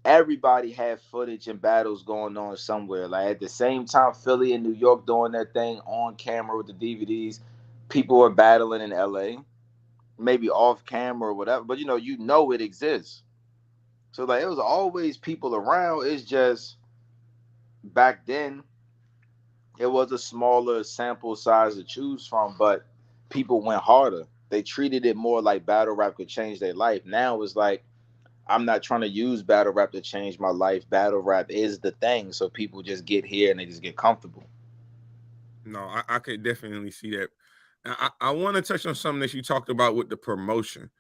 everybody had footage and battles going on somewhere. Like at the same time, Philly and New York doing their thing on camera with the DVDs, people were battling in LA, maybe off camera or whatever. But it exists. So like it was always people around. It's just back then it was a smaller sample size to choose from, but people went harder. They treated it more like battle rap could change their life. Now it's like I'm not trying to use battle rap to change my life. Battle rap is the thing. So people just get here and they just get comfortable. No, I could definitely see that. I want to touch on something that you talked about with the promotion.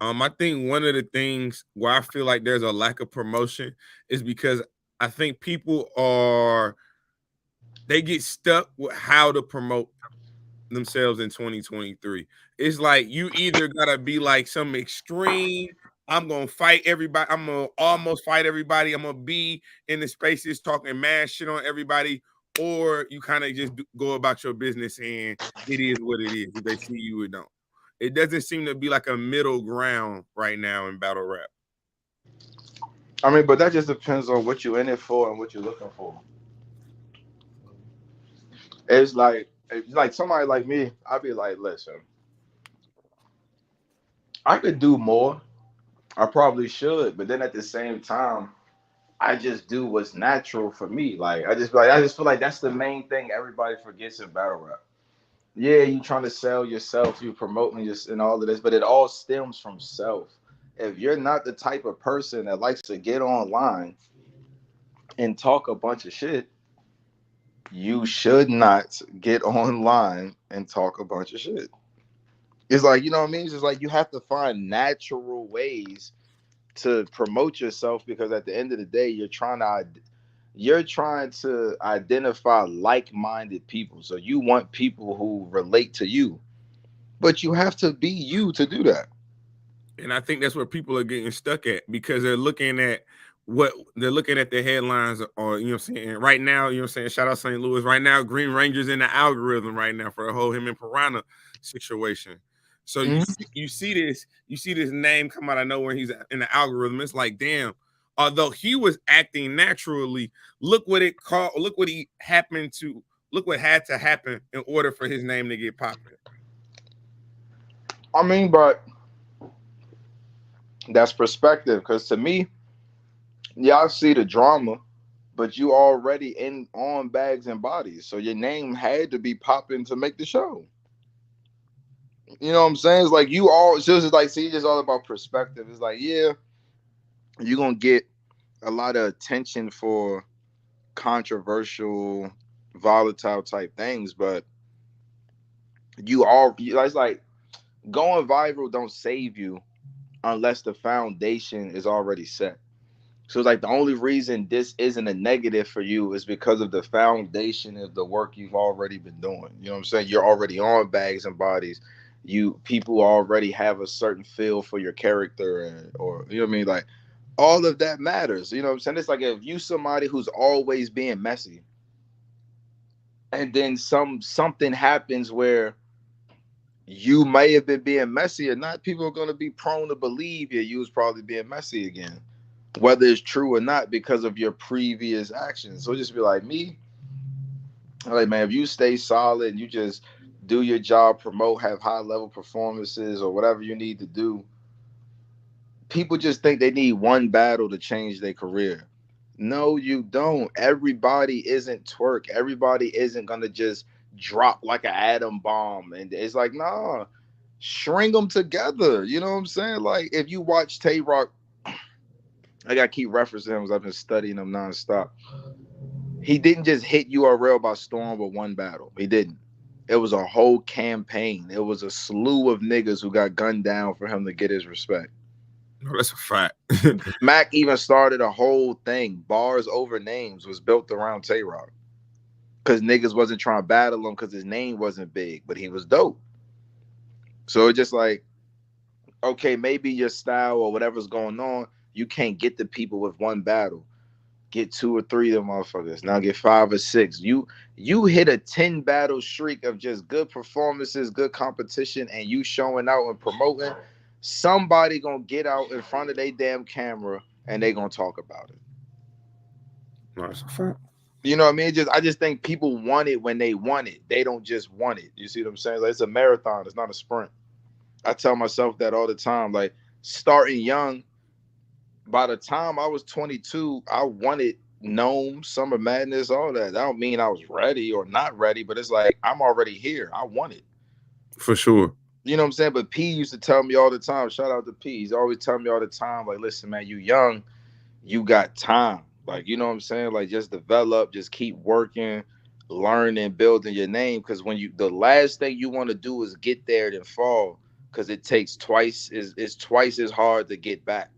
I think one of the things where I feel like there's a lack of promotion is because I think people are they get stuck with how to promote themselves in 2023. It's like you either gotta be like some extreme. I'm gonna fight everybody. I'm gonna almost fight everybody. I'm gonna be in the spaces talking mad shit on everybody, or you kind of just go about your business and it is what it is. If they see you or don't, it doesn't seem to be like a middle ground right now in battle rap. I mean, but that just depends on what you're in it for and what you're looking for. It's like somebody like me. I'd be like, listen, I could do more. I probably should, but then at the same time, I just do what's natural for me. Like I just feel like that's the main thing everybody forgets in battle rap. Yeah, you trying to sell yourself, you promoting just and all of this, but it all stems from self. If you're not the type of person that likes to get online and talk a bunch of shit, you should not get online and talk a bunch of shit. It's like, you know what I mean? It's just like you have to find natural ways to promote yourself because at the end of the day, you're trying to identify like-minded people. So you want people who relate to you, but you have to be you to do that. And I think that's where people are getting stuck at because they're looking at the headlines or you know what I'm saying right now, you know what I'm saying, shout out St. Louis right now, Green Ranger's in the algorithm right now for the whole him and Piranha situation. So Mhm. you see this name come out of nowhere, he's in the algorithm. It's like, damn, although he was acting naturally, look what he happened to look what had to happen in order for his name to get popular. I mean, but that's perspective because to me, yeah, I see the drama, but you already in on bags and bodies, so your name had to be popping to make the show. You know what I'm saying? It's like you all. It's just like see, it's just all about perspective. It's like yeah, you're gonna get a lot of attention for controversial, volatile type things, but it's like going viral don't save you unless the foundation is already set. So it's like the only reason this isn't a negative for you is because of the foundation of the work you've already been doing. You know what I'm saying? You're already on bags and bodies. You people already have a certain feel for your character and or you know what I mean? Like all of that matters. You know what I'm saying? It's like if you somebody who's always being messy and then something happens where you may have been being messy or not, people are gonna be prone to believe you was probably being messy again, whether it's true or not because of your previous actions. So just be like me, like man, if you stay solid and you just do your job, promote, have high level performances or whatever you need to do, people just think they need one battle to change their career. No, you don't. Everybody isn't twerk. Everybody isn't gonna just drop like an atom bomb. And it's like, nah, string them together. You know what I'm saying? Like if you watch Tay Rock, I gotta keep referencing him because I've been studying him nonstop. He didn't just hit URL by storm with one battle. He didn't. It was a whole campaign. It was a slew of niggas who got gunned down for him to get his respect. No, that's a fact. Mac even started a whole thing. Bars over names was built around Tay Rock. Because niggas wasn't trying to battle him because his name wasn't big, but he was dope. So it's just like, okay, maybe your style or whatever's going on, you can't get the people with one battle. Get two or three of them motherfuckers. Now get five or six. You hit a 10 battle streak of just good performances, good competition, and you showing out and promoting. Somebody gonna get out in front of their damn camera and they gonna talk about it. No, that's a fact. You know what I mean? I just think people want it when they want it. They don't just want it. You see what I'm saying? Like, it's a marathon. It's not a sprint. I tell myself that all the time. Like starting young, by the time I was 22, I wanted Gnome, Summer Madness, all that. That don't mean I was ready or not ready, but it's like I'm already here. I want it. For sure. You know what I'm saying? But P used to tell me all the time. Shout out to P. He's always telling me all the time, like, listen, man, you young, you got time. Like, you know what I'm saying? Like, just develop, just keep working, learning, building your name. Because when you, the last thing you want to do is get there and fall, because it takes twice is it's twice as hard to get back.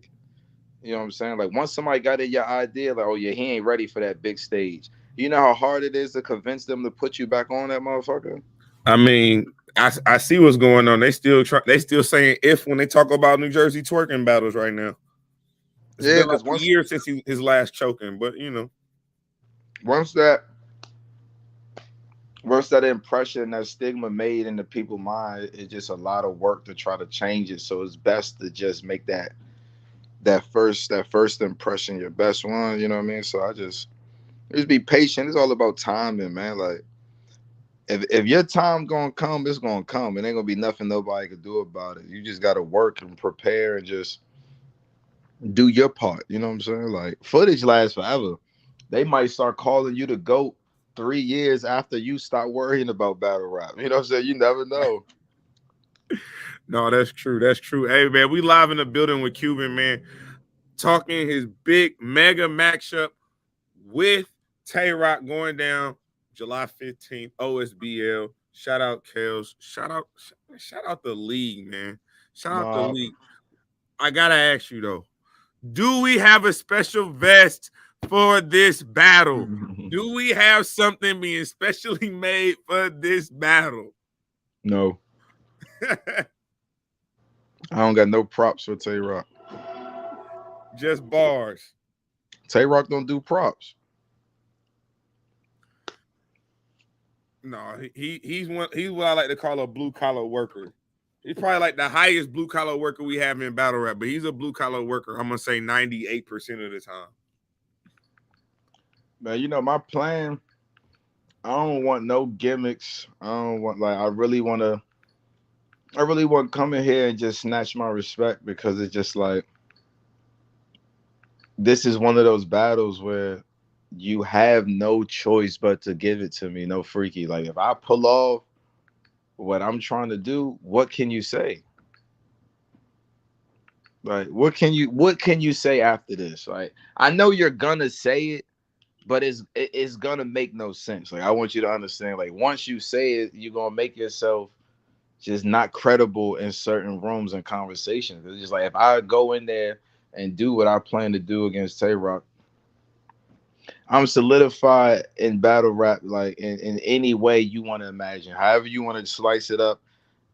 You know what I'm saying? Like once somebody got in your idea, like, oh yeah, he ain't ready for that big stage. You know how hard it is to convince them to put you back on that motherfucker? I mean, I see what's going on. They still saying if when they talk about New Jersey twerking battles right now. It's Yeah, been like because a year since his last choking, but you know. once that once that impression, that stigma made in the people's mind, it's just a lot of work to try to change it. So it's best to just make that first impression your best one. You know what I mean? So I just be patient. It's all about timing, man. Like if your time gonna come, it's gonna come. It ain't gonna be nothing nobody could do about it. You just gotta work and prepare and just do your part. You know what I'm saying? Like footage lasts forever. They might start calling you the GOAT 3 years after you stop worrying about battle rap. You know what I'm saying? You never know. No, that's true. That's true. Hey man, we live in the building with Cuban, man, talking his big mega matchup with Tay Rock going down July 15th, OSBL. Shout out Kels. Shout out the league, man. Shout out the No. league. I gotta ask you though, do we have a special vest for this battle? Do we have something being specially made for this battle? No. I don't got no props for Tay Rock. Just bars. Tay Rock don't do props. No, he's what I like to call a blue collar worker. He's probably like the highest blue collar worker we have in battle rap, but he's a blue collar worker. I'm gonna say 98% of the time. Man, you know, my plan, I don't want no gimmicks. I don't want like I really want to come in here and just snatch my respect because it's just like this is one of those battles where you have no choice but to give it to me, no freaky. Like if I pull off what I'm trying to do, what can you say? Like what can you say after this? Like I know you're gonna say it, but it's gonna make no sense. Like I want you to understand, like once you say it, you're gonna make yourself just not credible in certain rooms and conversations. It's just like if I go in there and do what I plan to do against Tay Rock, I'm solidified in battle rap, like in any way you want to imagine. However you want to slice it up,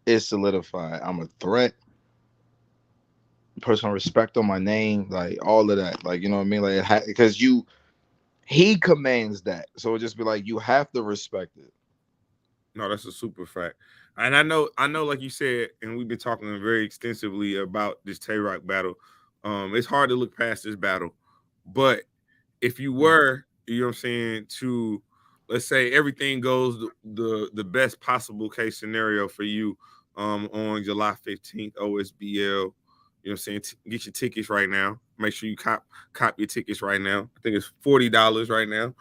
it's solidified. I'm a threat, personal respect on my name, like all of that. Like you know what I mean? Like because he commands that, so it just be like you have to respect it. No, that's a super fact. And I know, like you said, and we've been talking very extensively about this Tay Rock battle. It's hard to look past this battle, but if you were, you know what I'm saying, to let's say everything goes the best possible case scenario for you on July 15th, OSBL. You know what I'm saying? Get your tickets right now. Make sure you cop your tickets right now. I think it's $40 right now.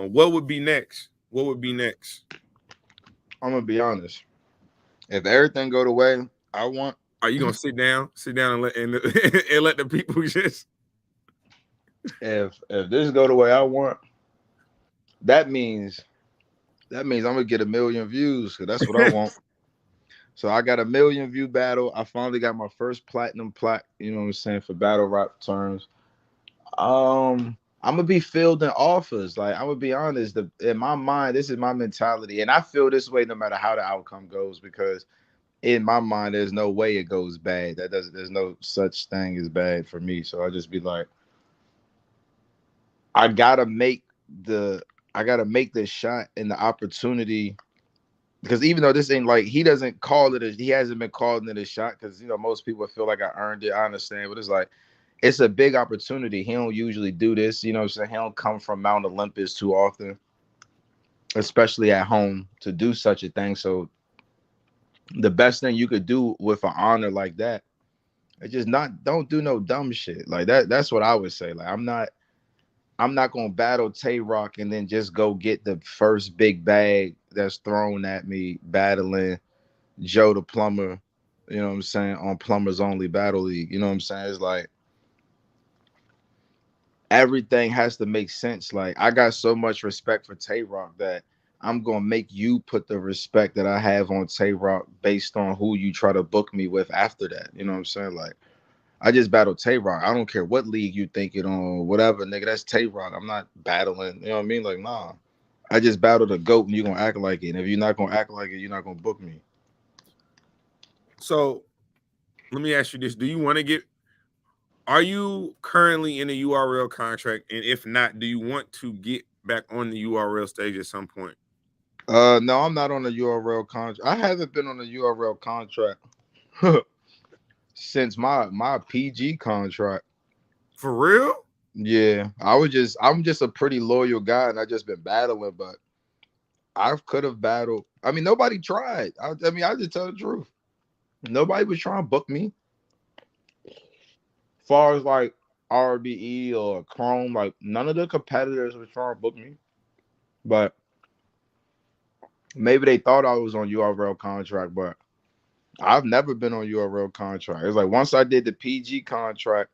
What would be next? What would be next? I'm gonna be honest. If everything go the way I want, Are you gonna sit down and and let the people just if this go the way I want, that means I'm gonna get 1,000,000 views because that's what I want. So I got 1,000,000 view battle. I finally got my first platinum plaque. You know what I'm saying for battle rap terms. I'm gonna be fielding offers. Like I'm gonna be honest. In my mind, this is my mentality, and I feel this way no matter how the outcome goes because in my mind, there's no way it goes bad. There's no such thing as bad for me. So I just be like, I gotta make the I gotta make the shot and the opportunity because even though this ain't like he doesn't call it he hasn't been calling it a shot because most people feel like I earned it. I understand, but it's like it's a big opportunity. He don't usually do this, what I'm saying? He don't come from Mount Olympus too often, especially at home, to do such a thing. So the best thing you could do with an honor like that is just not don't do no dumb shit. Like that's what I would say. Like I'm not gonna battle Tay Rock and then just go get the first big bag that's thrown at me battling Joe the plumber, you know what I'm saying, on Plumbers Only Battle League. You know what I'm saying? It's like everything has to make sense. Like I got so much respect for Tay Rock that I'm gonna make you put the respect that I have on Tay Rock based on who you try to book me with after that. You know what I'm saying? Like I just battled Tay Rock. I don't care what league you think it on, whatever, nigga. That's Tay Rock. I'm not battling. You know what I mean? Like, nah. I just battled a goat, and you're gonna act like it. And if you're not gonna act like it, you're not gonna book me. So let me ask you this: do you want to get? Are you currently in a URL contract? And if not, do you want to get back on the URL stage at some point? No, I'm not on a URL contract. I haven't been on a URL contract since my PG contract. For real? Yeah, I'm just a pretty loyal guy, and I just been battling, but I could have battled. I mean, nobody tried. I mean, I just tell the truth. Nobody was trying to book me. As far as like RBE or Chrome, like none of the competitors was trying to book me. But maybe they thought I was on URL contract, but I've never been on URL contract. It's like once I did the PG contract,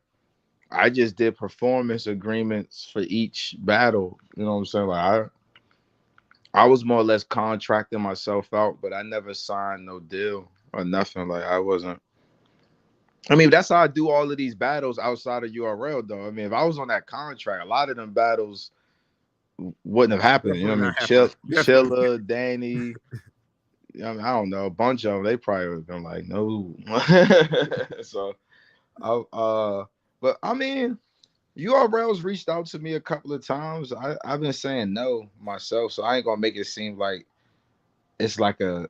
I just did performance agreements for each battle. You know what I'm saying? Like I was more or less contracting myself out, but I never signed no deal or nothing. Like I wasn't. I mean, that's how I do all of these battles outside of URL, though. I mean, if I was on that contract, a lot of them battles wouldn't have happened. You know Definitely what I not mean? happening. Definitely. Chilla, Danny. I mean, I don't know. A bunch of them, they probably would have been like, no. So, but I mean, URL's reached out to me a couple of times. I've been saying no myself, so I ain't gonna make it seem like it's like a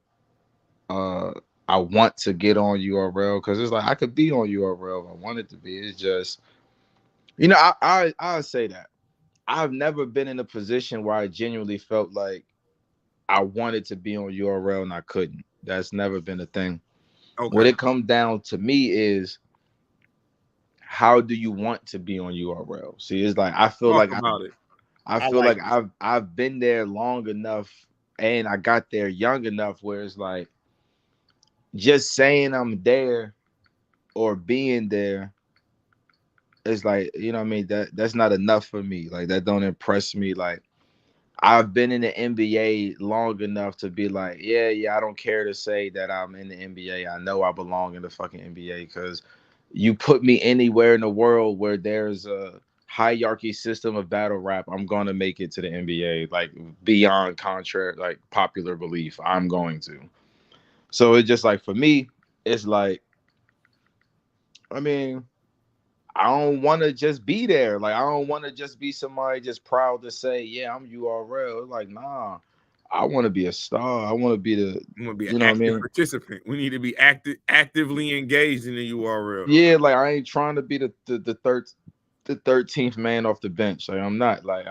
uh I want to get on URL because it's like I could be on URL if I wanted to be. It's just I'll say that I've never been in a position where I genuinely felt like I wanted to be on URL and I couldn't. That's never been a thing. What Okay. it comes down to me is how do you want to be on URL? See, it's like I feel Talk like about it. I I feel like like it. I've been there long enough and I got there young enough where it's like just saying I'm there or being there is like, you know what I mean? That's not enough for me. Like that don't impress me. Like I've been in the NBA long enough to be like, yeah, I don't care to say that I'm in the NBA. I know I belong in the fucking NBA because you put me anywhere in the world where there's a hierarchy system of battle rap, I'm gonna make it to the NBA. Like beyond contrary, like popular belief, I'm going to. So it's just like for me, it's like, I mean, I don't want to just be there. Like I don't want to just be somebody just proud to say, yeah, I'm URL. It's like, nah, I want to be a star. I want to be the, I'm gonna be an you know what I active mean? participant. We need to be actively engaged in the URL. Yeah, like I ain't trying to be the 13th man off the bench. Like I'm not. Like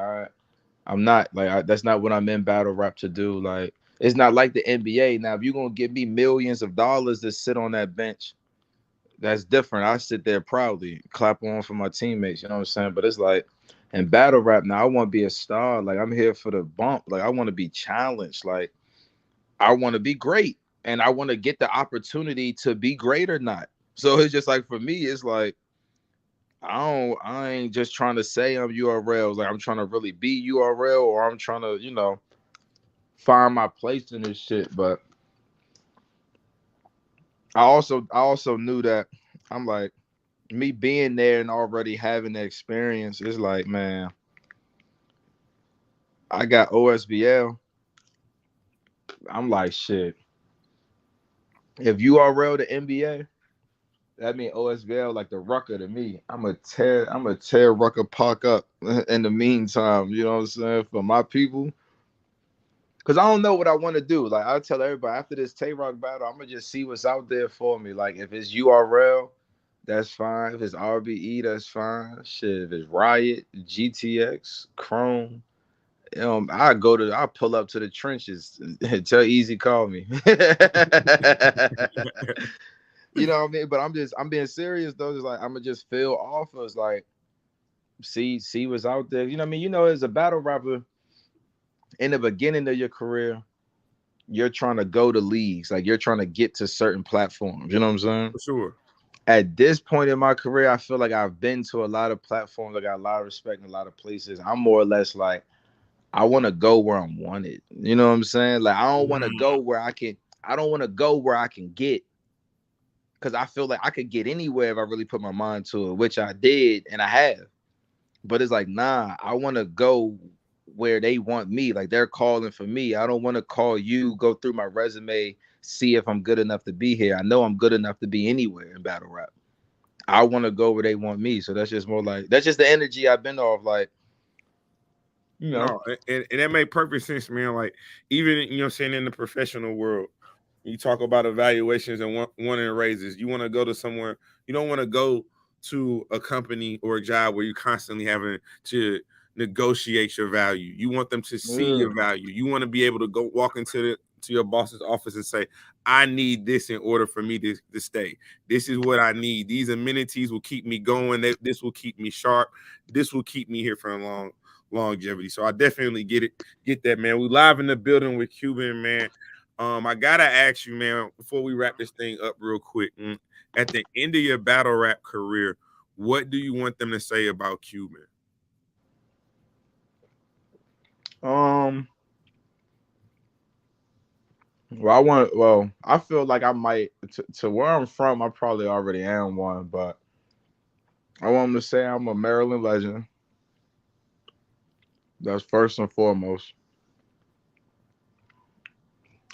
I'm not. Like that's not what I'm in battle rap to do. Like it's not like the NBA. Now, if you're gonna give me millions of dollars to sit on that bench, that's different. I sit there proudly, clap on for my teammates. You know what I'm saying? But it's like in battle rap now, I want to be a star. Like I'm here for the bump. Like I want to be challenged. Like I want to be great, and I want to get the opportunity to be great or not. So it's just like for me, it's like I ain't just trying to say I'm URL. Like I'm trying to really be URL, or I'm trying to find my place in this shit. But I also knew that I'm like me being there and already having the experience is like, man, I got OSBL. I'm like, shit. If URL the NBA, that mean OSBL like the Rucker to me. I'm a tear Rucker Park up in the meantime. You know what I'm saying? For my people. Cause I don't know what I want to do. Like I tell everybody after this Tay Rock battle, I'm gonna just see what's out there for me. Like if it's URL, that's fine. If it's RBE, that's fine. Shit, if it's Riot, GTX, Chrome, I pull up to the trenches and tell Easy call me. You know what I mean? But I'm being serious though. It's like I'm gonna just feel offers, like see what's out there. You know what I mean? As a battle rapper in the beginning of your career, you're trying to go to leagues, like you're trying to get to certain platforms. You know what I'm saying? For sure. At this point in my career, I feel like I've been to a lot of platforms. I got a lot of respect in a lot of places. I'm more or less like I want to go where I'm wanted. You know what I'm saying? Like I don't want to go where I can. I don't want to go where I can get because I feel like I could get anywhere if I really put my mind to it, which I did and I have. But it's like, nah, I want to go where they want me. Like they're calling for me. I don't want to call you, go through my resume, see if I'm good enough to be here. I know I'm good enough to be anywhere in battle rap. I want to go where they want me. So that's just more like that's just the energy I've been off. Like, you know. No, and that made perfect sense, man. Like, even, you know what I'm saying, in the professional world, you talk about evaluations and wanting raises. You want to go to somewhere, you don't want to go to a company or a job where you're constantly having to negotiate your value. You want them to see Yeah. your value. You want to be able to go walk into to your boss's office and say, I need this in order for me to stay. This is what I need. These amenities will keep me going. This will keep me sharp. This will keep me here for a longevity. So I definitely get that, man. We live in the building with Quban, man. I gotta ask you, man, before we wrap this thing up real quick, at the end of your battle rap career, what do you want them to say about Quban? Um. I feel like I might to where I'm from. I probably already am one, but I want them to say I'm a Maryland legend. That's first and foremost.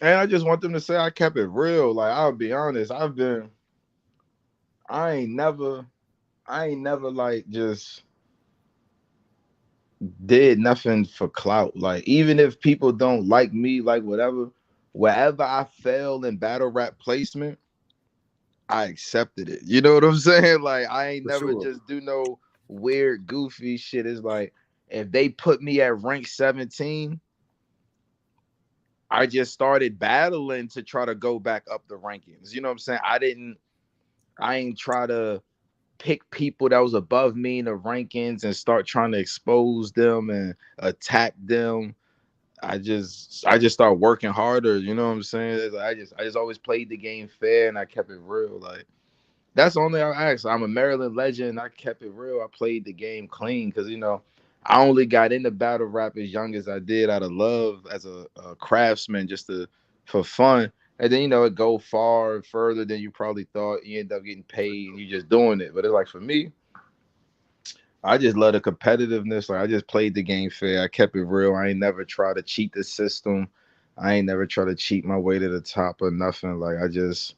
And I just want them to say I kept it real. Like I'll be honest, I ain't never, I ain't never like just did nothing for clout. Like even if people don't like me, like whatever, wherever I fell in battle rap placement, I accepted it. You know what I'm saying? Like I ain't For never sure. just do no weird, goofy shit. It's like if they put me at rank 17, I just started battling to try to go back up the rankings. You know what I'm saying? I ain't try to pick people that was above me in the rankings and start trying to expose them and attack them. I just start working harder. You know what I'm saying? It's like I just always played the game fair and I kept it real. Like that's the only I asked. I'm a Maryland legend. I kept it real. I played the game clean because I only got into battle rap as young as I did out of love as a craftsman, just for fun. And then it go far further than you probably thought. You end up getting paid and you just doing it. But it's like for me, I just love the competitiveness. Like I just played the game fair. I kept it real. I ain't never try to cheat the system. I ain't never try to cheat my way to the top or nothing. Like I just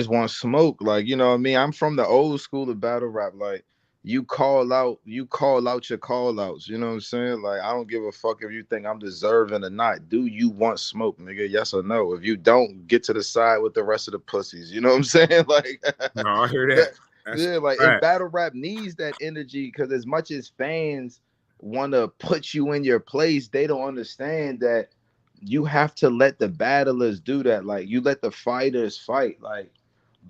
want smoke. Like, you know what I mean? I'm from the old school of battle rap. Like, you call out your call outs. You know what I'm saying? Like, I don't give a fuck if you think I'm deserving or not. Do you want smoke, nigga? Yes or no? If you don't, get to the side with the rest of the pussies. You know what I'm saying? Like No, I hear that. that That's yeah, like and right. battle rap needs that energy because as much as fans want to put you in your place, they don't understand that you have to let the battlers do that. Like you let the fighters fight. Like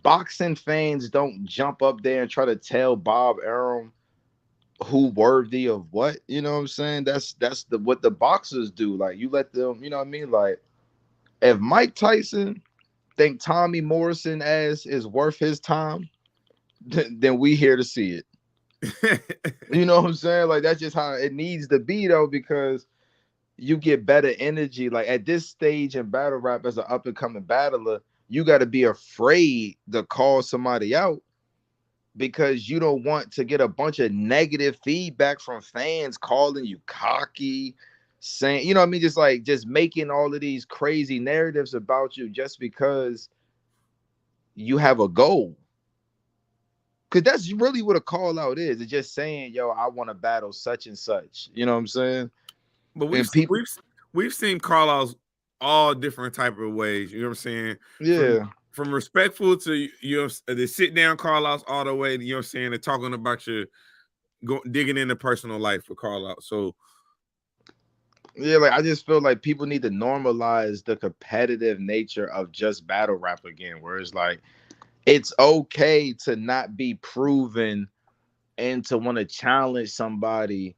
boxing fans don't jump up there and try to tell Bob Arum who worthy of what. You know what I'm saying? That's the what the boxers do. Like you let them. You know what I mean? Like if Mike Tyson think Tommy Morrison as is worth his time, then we here to see it. You know what I'm saying? Like that's just how it needs to be though, because you get better energy. Like at this stage in battle rap, as an up and coming battler, you got to be afraid to call somebody out because you don't want to get a bunch of negative feedback from fans calling you cocky, saying, you know what I mean? Just making all of these crazy narratives about you just because you have a goal. Cause that's really what a call out is. It's just saying, yo, I want to battle such and such. You know what I'm saying? But we've And people, we've we've seen call outs all different type of ways. You know what I'm saying? From yeah. from respectful to the sit down call outs all the way, you know what I'm saying, to talking about your digging into personal life for call out. So Yeah, like I just feel like people need to normalize the competitive nature of just battle rap again, where it's like it's okay to not be proven and to want to challenge somebody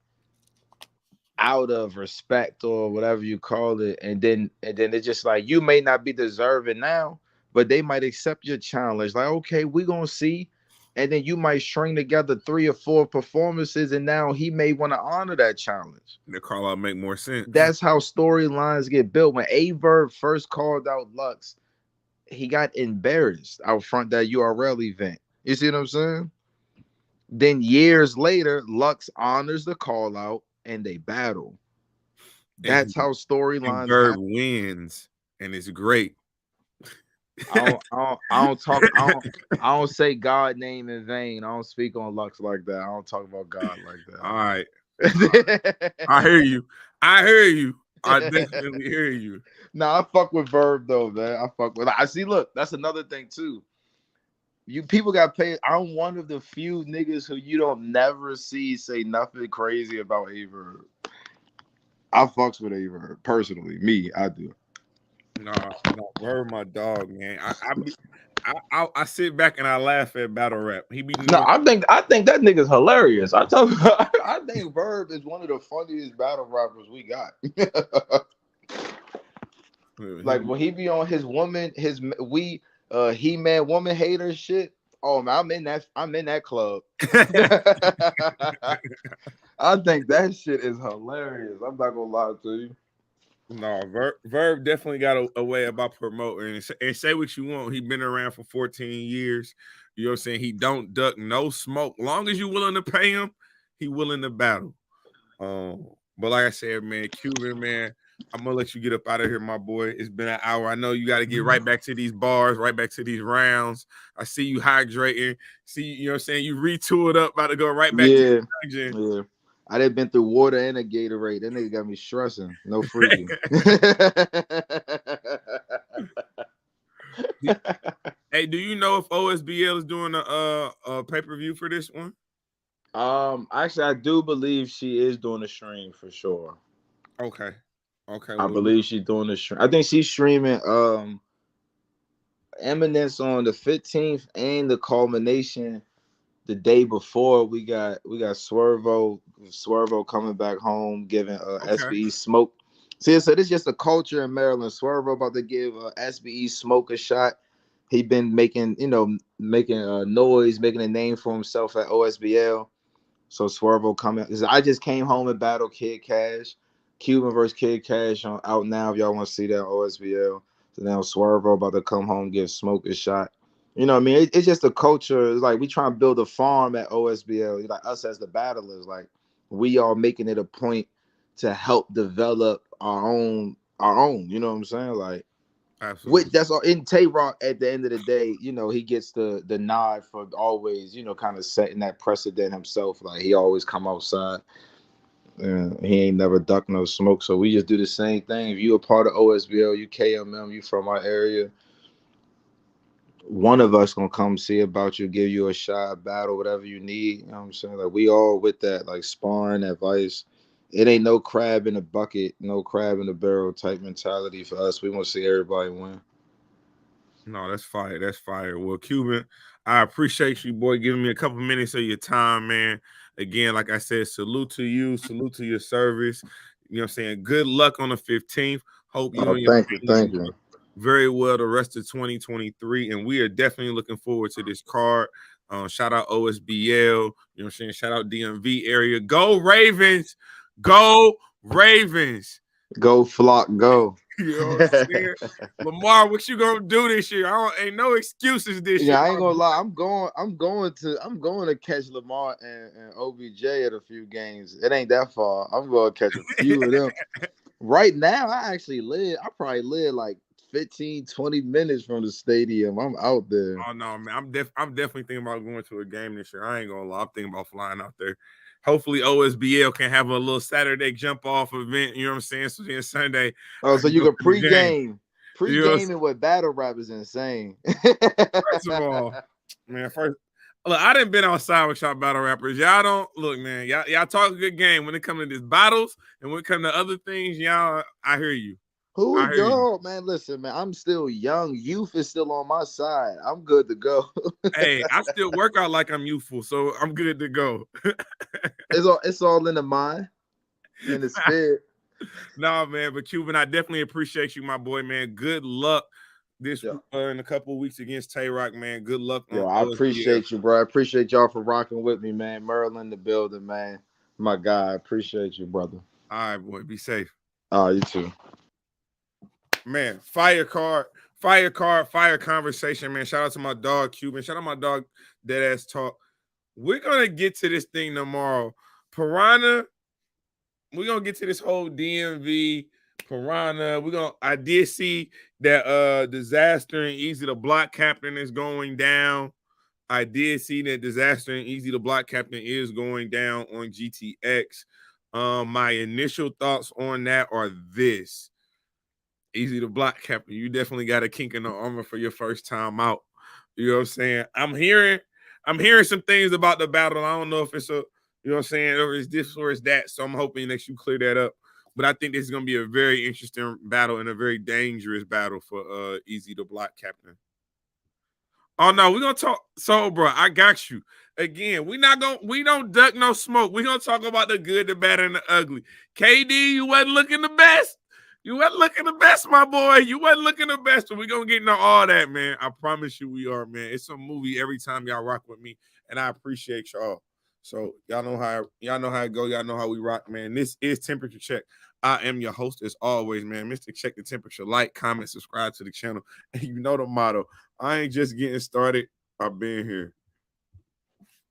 out of respect or whatever you call it, and then it's just like you may not be deserving now, but they might accept your challenge. Like, okay, we gonna see. And then you might string together 3 or 4 performances, and now he may want to honor that challenge. the call out make more sense. That's how storylines get built. When Averb first called out Lux, he got embarrassed out front that URL event. You see what I'm saying? Then years later, Lux honors the call out and they battle. And, That's how and storylines Verb happen. wins, and it's great. I don't say God name in vain. I don't speak on Lux like that. I don't talk about God like All right. that. I hear you. I hear you. I definitely hear you. Nah, I fuck with Verb though, man. I fuck with. I see. Look, that's another thing too. You people got paid. I'm one of the few niggas who you don't never see say nothing crazy about Averb. I fucks with Averb personally. Me, I do. No, Verb, my dog, man. I sit back and I laugh at battle rap. He be No, knowing. I think that nigga's hilarious. I think Verb is one of the funniest battle rappers we got. Like when he be on his woman, he man woman hater shit. Oh man, I'm in that club. I think that shit is hilarious. I'm not gonna lie to you. No, Verb definitely got a way about promoting and say what you want. He been around for 14 years. You know what I'm saying? He don't duck no smoke. Long as you willing to pay him, he willing to battle. But like I said, man, Cuban, man, I'm gonna let you get up out of here, my boy. It's been an hour. I know you got to get right back to these bars, right back to these rounds. I see you hydrating. See, you know what I'm saying? You retooled up, about to go right back to Yeah, the dungeon. yeah. I done been through water and a Gatorade. That nigga got me stressing. No freaking. Hey, do you know if OSBL is doing a pay-per-view for this one? Actually, I do believe she is doing a stream for sure. Okay. I Well, believe she's doing the stream. I think she's streaming Eminence on the 15th and the culmination the day before. We got Swervo coming back home, giving okay. SBE smoke. See, so this is just a culture in Maryland. Swervo about to give SBE smoke a shot. He been making noise, making a name for himself at OSBL. So Swervo coming. I just came home and battled Kid Cash. Cuban versus Kid Cash out now. If y'all want to see that on OSBL. So now Swervo about to come home, give Smoke a shot. You know what I mean? It's just a culture. It's like we trying to build a farm at OSBL. Like us as the battlers, like we are making it a point to help develop our own. You know what I'm saying? Like Absolutely. that's all in Tay Rock at the end of the day, he gets the nod for always, kind of setting that precedent himself. Like he always come outside. He ain't never ducked no smoke. So we just do the same thing. If you a part of OSBL, you KMM, you from our area, one of us gonna come see about you, give you a shot, battle, whatever you need. You know what I'm saying? Like we all with that, like sparring, advice. It ain't no crab in the bucket, no crab in the barrel type mentality for us. We want to see everybody win. No, that's fire. That's fire. Well, Cuban, I appreciate you, boy, giving me a couple minutes of your time, man. Again, like I said, salute to you, salute to your service. You know what I'm saying? Good luck on the 15th. Hope you Oh, and your thank you, family thank you. very well the rest of 2023. And we are definitely looking forward to this card. Shout out OSBL. You know what I'm saying? Shout out DMV area. Go Ravens. Go Ravens. Go Flock, go. You know what I'm saying? Lamar, what you gonna do this year? Ain't no excuses this year. Yeah, I ain't gonna lie. I'm going to catch Lamar and OBJ at a few games. It ain't that far. I'm going to catch a few of them. Right now, I probably live like 15, 20 minutes from the stadium. I'm out there. Oh no, man. I'm definitely thinking about going to a game this year. I ain't gonna lie. I'm thinking about flying out there. Hopefully OSBL can have a little Saturday jump off event. You know what I'm saying? So then Sunday. Oh, so you can Game. pre-gaming with battle rap is insane. First of all, man, look, I done been outside with y'all battle rappers. Y'all don't look, man. Y'all talk a good game when it comes to these battles and when it comes to other things. Y'all, I hear you. Who go, man? Listen, man. I'm still young. Youth is still on my side. I'm good to go. Hey, I still work out like I'm youthful, so I'm good to go. It's all in the mind, in the spirit. No, man, but Cuban, I definitely appreciate you, my boy, man. Good luck this in a couple of weeks against Tay Rock, man. Good luck. Yo, I appreciate you, bro. I appreciate y'all for rocking with me, man. Maryland, the building, man. My guy, I appreciate you, brother. All right, boy. Be safe. You too. Man, fire card Fire card, fire conversation, man. Shout out to my dog Cuban. Shout out my dog Deadass Talk. We're gonna get to this thing tomorrow. Piranha, we're gonna get to this whole DMV Piranha. I did see that Disaster and Easy the Block Captain is going down. I did see that Disaster and Easy the Block Captain is going down on GTX. My initial thoughts on that are this. Easy the Block Captain, you definitely got a kink in the armor for your first time out. You know what I'm saying? I'm hearing some things about the battle. I don't know if it's a, you know what I'm saying, or it's this or it's that. So I'm hoping that you clear that up. But I think this is gonna be a very interesting battle and a very dangerous battle for Easy the Block Captain. Oh no, we're gonna talk. So, bro, I got you. Again, we don't duck no smoke. We're gonna talk about the good, the bad, and the ugly. KD, you wasn't looking the best. You wasn't looking the best, my boy. You wasn't looking the best, but we're gonna get into all that, man. I promise you we are, man. It's a movie every time y'all rock with me, and I appreciate y'all. So y'all know how it go. Y'all know how we rock, man. This is Temperature Check. I am your host as always, man. Mr. Check the Temperature. Like, comment, subscribe to the channel. And you know the motto. I ain't just getting started. I've been here.